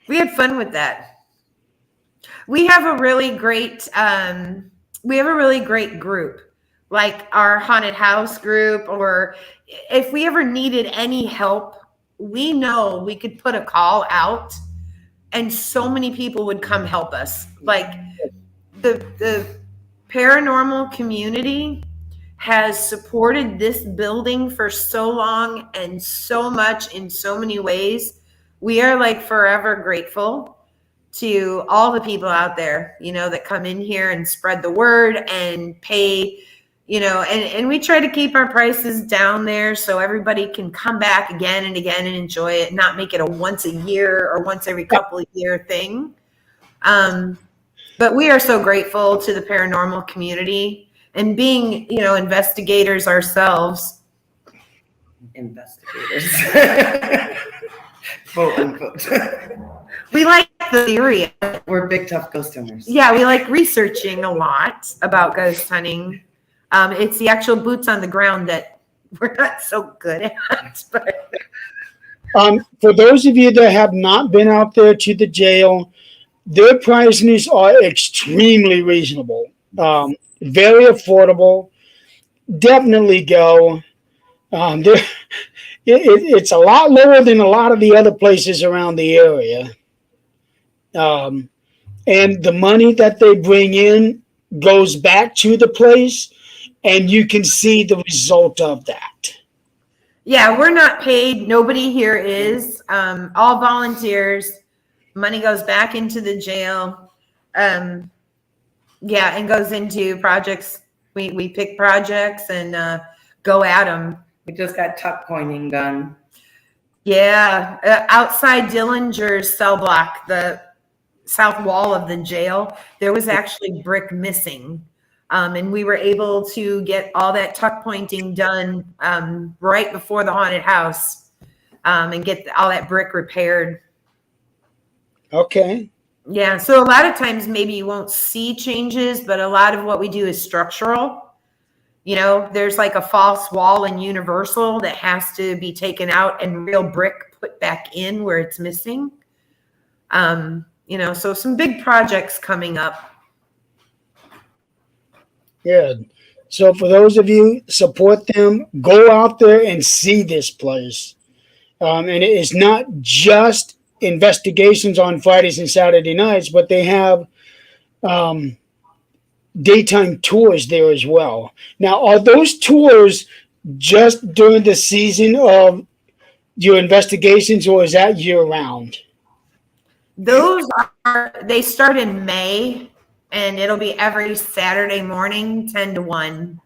We had fun with that. We have a really great group, like our haunted house group, or if we ever needed any help, we know we could put a call out and so many people would come help us. Like the paranormal community has supported this building for so long and so much in so many ways. We are forever grateful to all the people out there, that come in here and spread the word and pay, and we try to keep our prices down there so everybody can come back again and again and enjoy it, not make it a once a year or once every couple of year thing. But we are so grateful to the paranormal community and being, investigators ourselves. Investigators. Quote unquote. We like the theory. We're big tough ghost hunters. Yeah, we like researching a lot about ghost hunting. It's the actual boots on the ground that we're not so good at. But For those of you that have not been out there to the jail, their prices are extremely reasonable. Very affordable. Definitely go. It's a lot lower than a lot of the other places around the area. And the money that they bring in goes back to the place, and you can see the result of that. Yeah, we're not paid. Nobody here is. All volunteers. Money goes back into the jail. Yeah, and goes into projects. We pick projects and go at them. We just got tuck pointing done. Yeah, outside Dillinger's cell block, the south wall of the jail, there was actually brick missing. And we were able to get all that tuck pointing done right before the haunted house and get all that brick repaired. Okay. Yeah, so a lot of times maybe you won't see changes, but a lot of what we do is structural. You know, there's like a false wall in Universal that has to be taken out and real brick put back in where it's missing. You know, so some big projects coming up. Yeah. So for those of you support them, go out there and see this place. And it is not just investigations on Fridays and Saturday nights, but they have daytime tours there as well. Now, are those tours just during the season of your investigations, or is that year round? Those they start in May, and it'll be every Saturday morning, 10 to 1,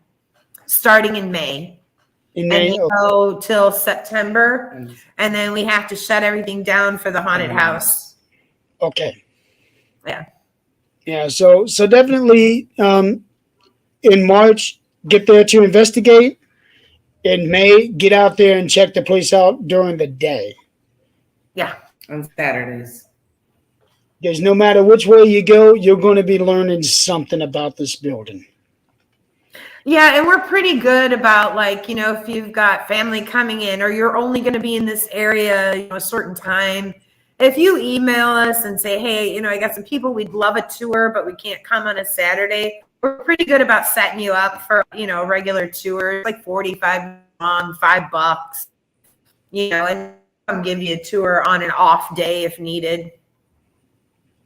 starting in May. In And May? they go till September, and then we have to shut everything down for the haunted house. Okay. Yeah. Yeah, so definitely in March, get there to investigate. In May, get out there and check the place out during the day. Yeah. On Saturdays. Because no matter which way you go, you're going to be learning something about this building. Yeah, and we're pretty good about, like, you know, if you've got family coming in or you're only going to be in this area, you know, a certain time, if you email us and say, hey, you know, I got some people, we'd love a tour, but we can't come on a Saturday, we're pretty good about setting you up for, you know, regular tours, like 45 on $5, you know, and come give you a tour on an off day if needed.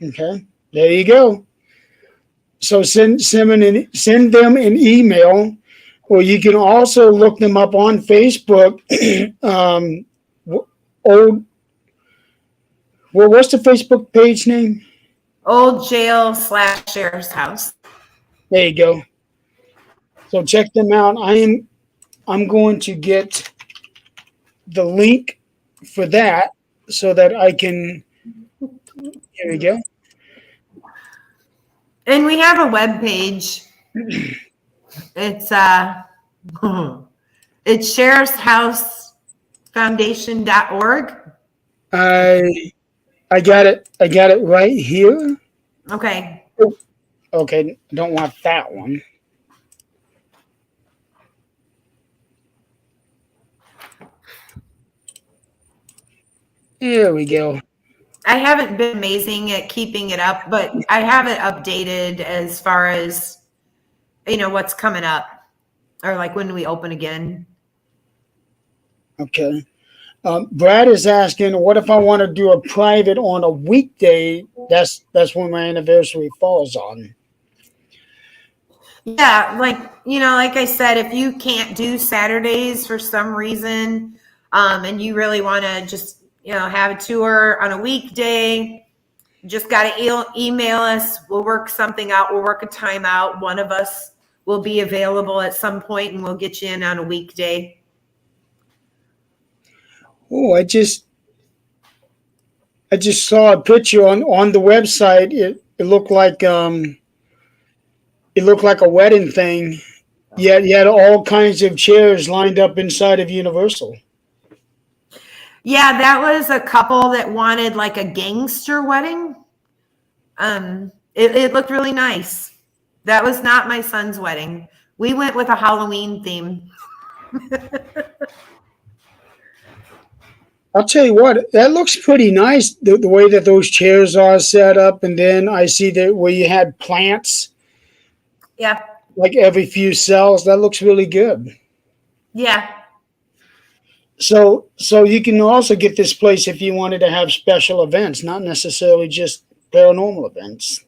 Okay, there you go. So send them an email, or you can also look them up on Facebook. What's the Facebook page name? Old Jail / Sheriff's House. There you go. So check them out. I'm going to get the link for that so that I can. Here we go. And we have a web page. It's it's sheriffshousefoundation.org. I got it. I got it right here. Okay. Okay, don't want that one. Here we go. I haven't been amazing at keeping it up, but I have it updated as far as, you know, what's coming up or like when we open again. Okay. Brad is asking, what if I want to do a private on a weekday? That's when my anniversary falls on. Yeah, like, you know, like I said, if you can't do Saturdays for some reason, and you really want to just, you know, have a tour on a weekday, just got to email us. We'll work something out. We'll work a time out. One of us will be available at some point and we'll get you in on a weekday. Oh, I just saw a picture on the website. It looked like a wedding thing. Yet you had all kinds of chairs lined up inside of Universal. Yeah, that was a couple that wanted like a gangster wedding. It looked really nice. That was not my son's wedding. We went with a Halloween theme. I'll tell you what, that looks pretty nice, the way that those chairs are set up. And then I see that where you had plants. Yeah. Like every few cells. That looks really good. Yeah. So you can also get this place if you wanted to have special events, not necessarily just paranormal events.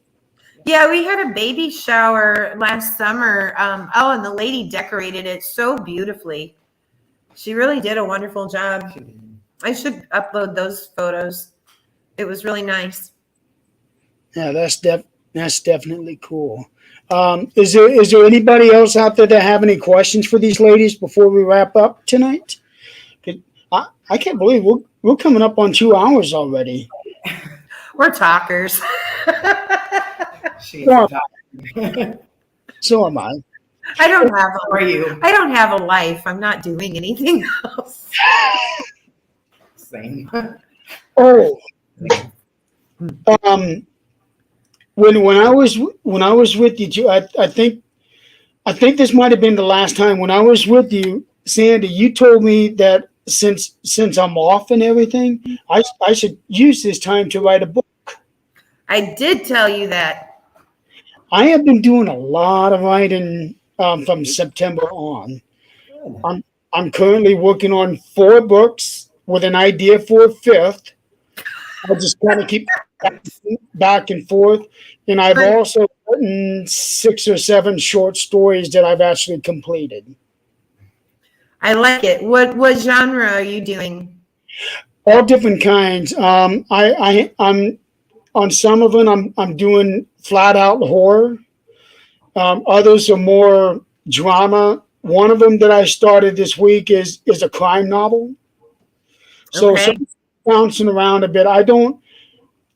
Yeah, we had a baby shower last summer. And the lady decorated it so beautifully. She really did a wonderful job. I should upload those photos. It was really nice. Yeah, that's definitely cool. Is there anybody else out there that have any questions for these ladies before we wrap up tonight? 'Cause I can't believe we're coming up on 2 hours already. We're talkers. She's Well, talking. So am I. I don't have How are you? I don't have a life. I'm not doing anything else. Same. Oh, um, when I was with you, I think this might have been the last time when I was with you, Sandy. You told me that since I'm off and everything, I should use this time to write a book. I did tell you that. I have been doing a lot of writing from September on. I'm currently working on 4 books with an idea for a fifth. I just kind of keep back and forth. And I've also written 6 or 7 short stories that I've actually completed. I like it. What genre are you doing? All different kinds. I'm on some of them. I'm doing flat out horror. Others are more drama. One of them that I started this week is a crime novel. So, Okay. bouncing around a bit. I don't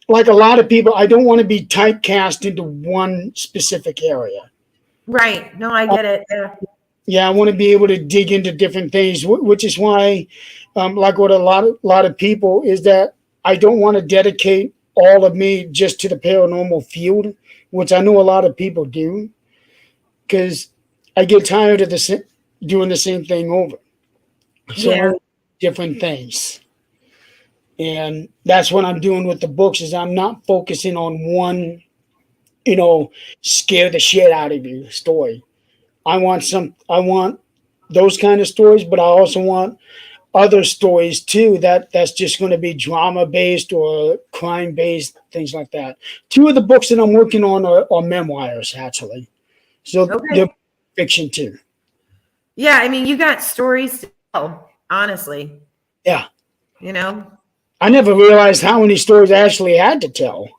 like a lot of people. I don't want to be typecast into one specific area. Right. No, I get it. Yeah. Yeah, I want to be able to dig into different things, which is why, like what a lot of people is that I don't want to dedicate all of me just to the paranormal field, which I know a lot of people do, because I get tired of doing the same thing over. So I Yeah. want different things, and that's what I'm doing with the books. Is I'm not focusing on one, scare the shit out of you story. I want those kind of stories, but I also want other stories too that's just going to be drama based or crime based, things like that. 2 of the books that I'm working on are memoirs actually. So they're Okay. fiction too. Yeah. I mean, you got stories to tell, honestly. Yeah. You know, I never realized how many stories I actually had to tell.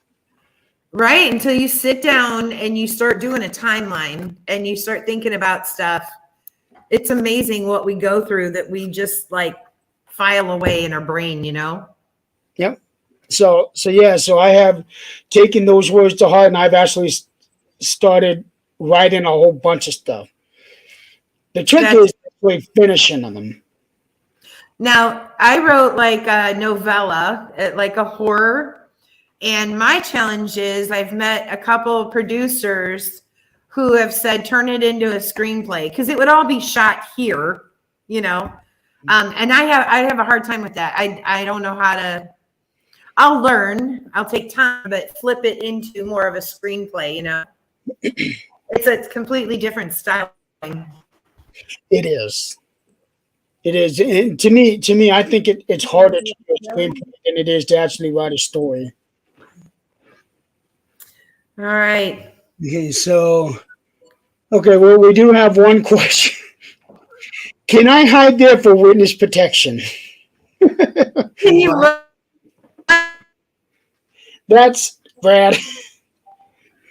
right? Until you sit down and you start doing a timeline and you start thinking about stuff. It's amazing what we go through that we just like file away in our brain, Yep. So I have taken those words to heart and I've actually started writing a whole bunch of stuff. The trick That's- is actually finishing them. Now, I wrote like a novella, like a horror. And my challenge is I've met a couple of producers who have said, turn it into a screenplay because it would all be shot here, you know. And I have a hard time with that. I don't know how to. I'll learn. I'll take time, but flip it into more of a screenplay. It's a completely different style. It is. It is. And to me, I think it's harder to do a screenplay than it is to actually write a story. All right. Okay, well, we do have one question. Can I hide there for witness protection? Can you look? That's Brad.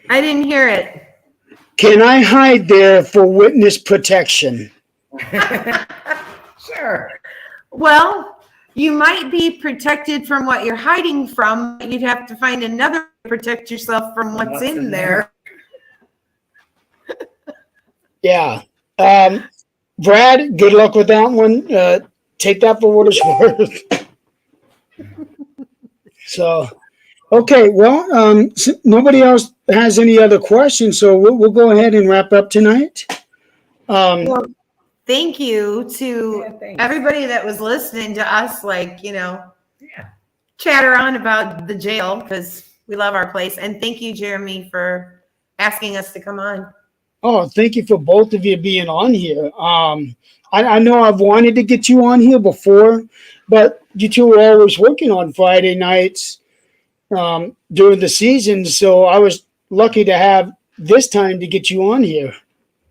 I didn't hear it. Can I hide there for witness protection? Sure. Well, you might be protected from what you're hiding from, but you'd have to find another way to protect yourself from what's in there. Yeah. Brad, good luck with that one. Take that for what it's worth. So, okay. Well, nobody else has any other questions, so we'll go ahead and wrap up tonight. Well, thank you to thanks. everybody that was listening to us, Yeah. chatter on about the jail because we love our place. And thank you, Jeremy, for asking us to come on. Oh, thank you for both of you being on here. I know I've wanted to get you on here before, but you two were always working on Friday nights during the season, so I was lucky to have this time to get you on here.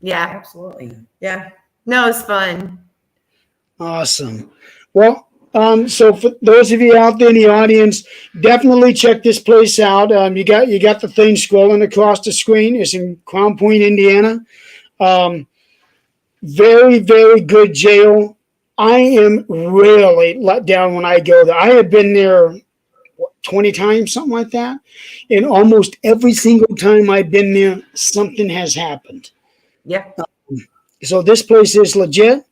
Yeah. Absolutely. Yeah. No, it's fun. Awesome. Well, so for those of you out there in the audience, definitely check this place out. You got the thing scrolling across the screen. It's in Crown Point, Indiana. Um, very, very good jail. I am really let down when I go there. I have been there 20 times, something like that. And almost every single time I've been there, something has happened. Yeah. So this place is legit.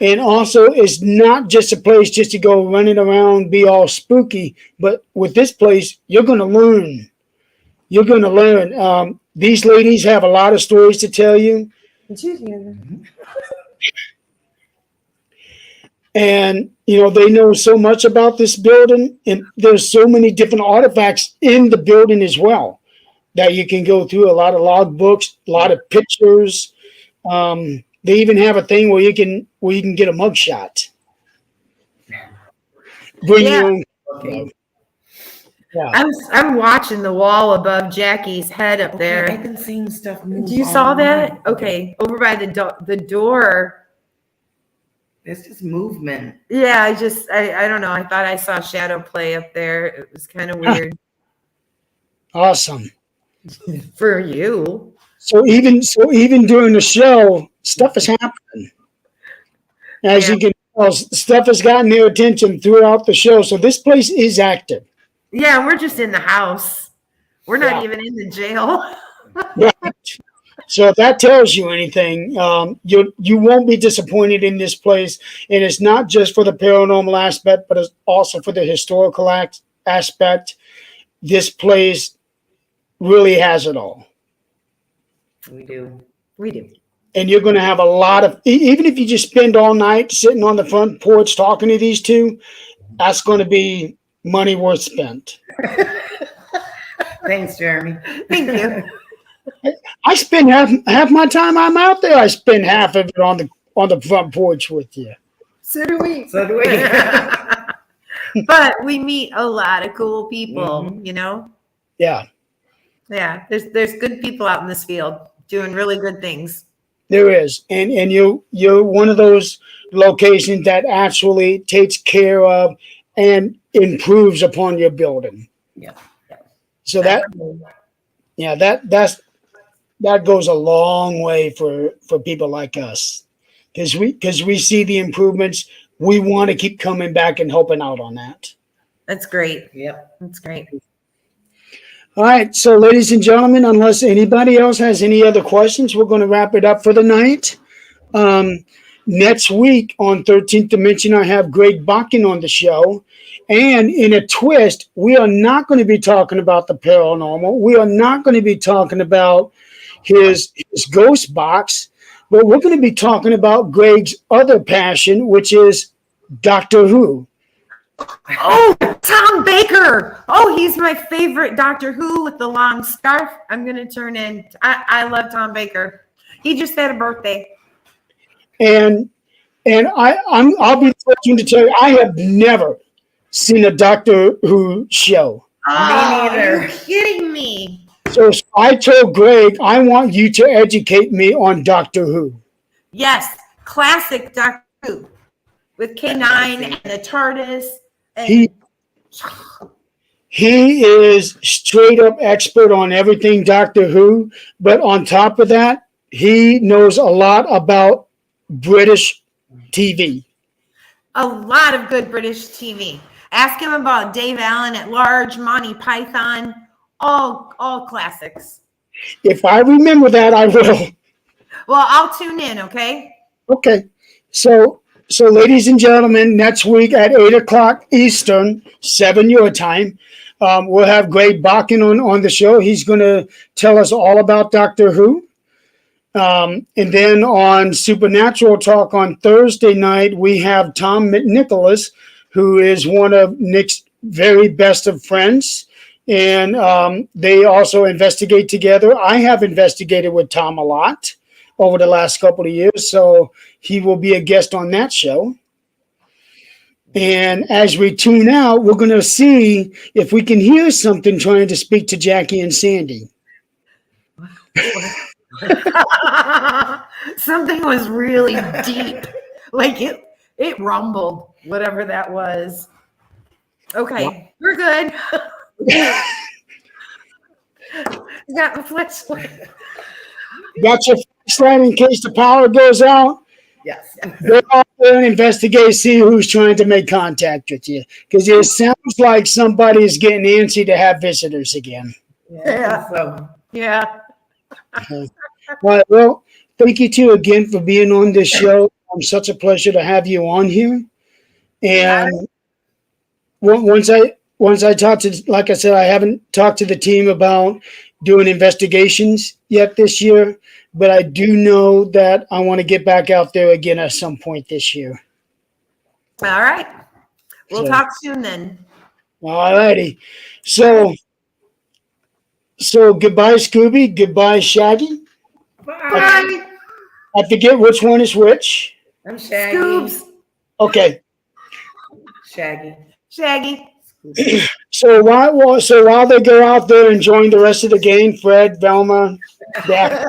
And also, it's not just a place just to go running around, be all spooky. But with this place, you're going to learn. You're going to learn. These ladies have a lot of stories to tell you. Did you hear that? And, they know so much about this building. And there's so many different artifacts in the building as well that you can go through. A lot of log books, a lot of pictures. They even have a thing where you can get a mugshot. Bring Yeah. your own. Okay. Yeah. I'm watching the wall above Jackie's head up there. I've been seeing stuff move. You saw that? Okay, over by the door. It's just movement. Yeah, I don't know. I thought I saw shadow play up there. It was kind of weird Awesome. for you. So even during the show, stuff is happening. As Yeah. you can tell, stuff has gotten their attention throughout the show. So this place is active. Yeah, we're just in the house. We're not Yeah. even in the jail. Right. So if that tells you anything, you won't be disappointed in this place. And it's not just for the paranormal aspect, but it's also for the historical aspect. This place really has it all. We do. We do. And you're going to have a lot of, even if you just spend all night sitting on the front porch talking to these two, that's going to be money worth spent. Thanks, Jeremy. Thank you. I spend half my time I'm out there. I spend half of it on the front porch with you. So do we. So do we. But we meet a lot of cool people, Yeah, Yeah, there's good people out in this field doing really good things. there is, and you're one of those locations that actually takes care of and improves upon your building. Yeah. So that goes a long way for people like us, because we see the improvements. We want to keep coming back and helping out on that. That's great. Yep. That's great. All right, so ladies and gentlemen, unless anybody else has any other questions, we're going to wrap it up for the night. Next week on 13th Dimension, I have Greg Bakken on the show. And in a twist, we are not going to be talking about the paranormal. We are not going to be talking about his ghost box, but we're going to be talking about Greg's other passion, which is Doctor Who. Oh, Tom Baker. Oh, he's my favorite Doctor Who with the long scarf. I'm going to turn in. I love Tom Baker. He just had a birthday. And I'll be the first one to tell you, I have never seen a Doctor Who show. Oh, neither. you're kidding me. So I told Greg, I want you to educate me on Doctor Who. Yes, classic Doctor Who with K9 and the TARDIS. And He is straight up expert on everything Doctor Who, but on top of that, he knows a lot about British TV. a lot of good British TV. Ask him about Dave Allen at Large, Monty Python, all classics. If I remember that, I will. Well, I'll tune in, okay? Okay. So ladies and gentlemen, next week at 8 o'clock Eastern, 7 your time, we'll have Greg Bakken on the show. He's going to tell us all about Doctor Who. And then on Supernatural Talk on Thursday night, we have Tom Nicholas, who is one of Nick's very best of friends. And they also investigate together. I have investigated with Tom a lot over the last couple of years, so he will be a guest on that show. And as we tune out, we're going to see if we can hear something trying to speak to Jackie and Sandy. Something was really deep. Like it It rumbled, whatever that was. Okay, we're good. Got the flashlight. Got your flashlight in case the power goes out. Yes. Go out there and investigate, see who's trying to make contact with you. Because it sounds like somebody is getting antsy to have visitors again. Yeah. So Yeah. Okay. All right. Well, thank you two again for being on this show. It's such a pleasure to have you on here. And once I talk to, like I said, I haven't talked to the team about doing investigations yet this year, but I do know that I want to get back out there again at some point this year. All right. We'll So, talk soon then. all righty. So goodbye, Scooby. Goodbye, Shaggy. Bye. I forget which one is which. I'm Shaggy. Scoobs. Okay. Shaggy. Shaggy. So while they go out there enjoying the rest of the game, Fred, Velma, Dak,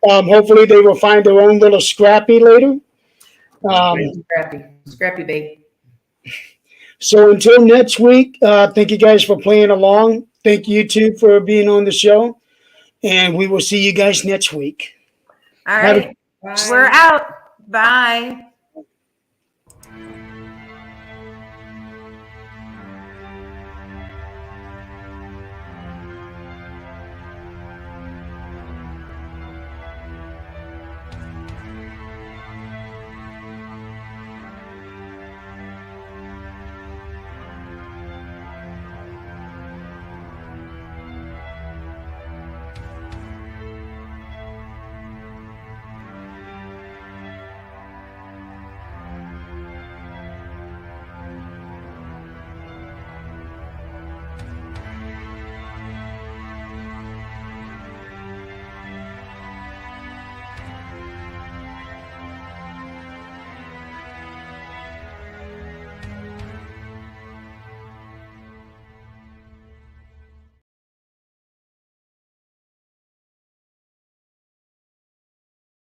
hopefully they will find their own little Scrappy later. Scrappy bait. So until next week, thank you guys for playing along. Thank you two for being on the show, and we will see you guys next week. All right. Bye. We're out. Bye.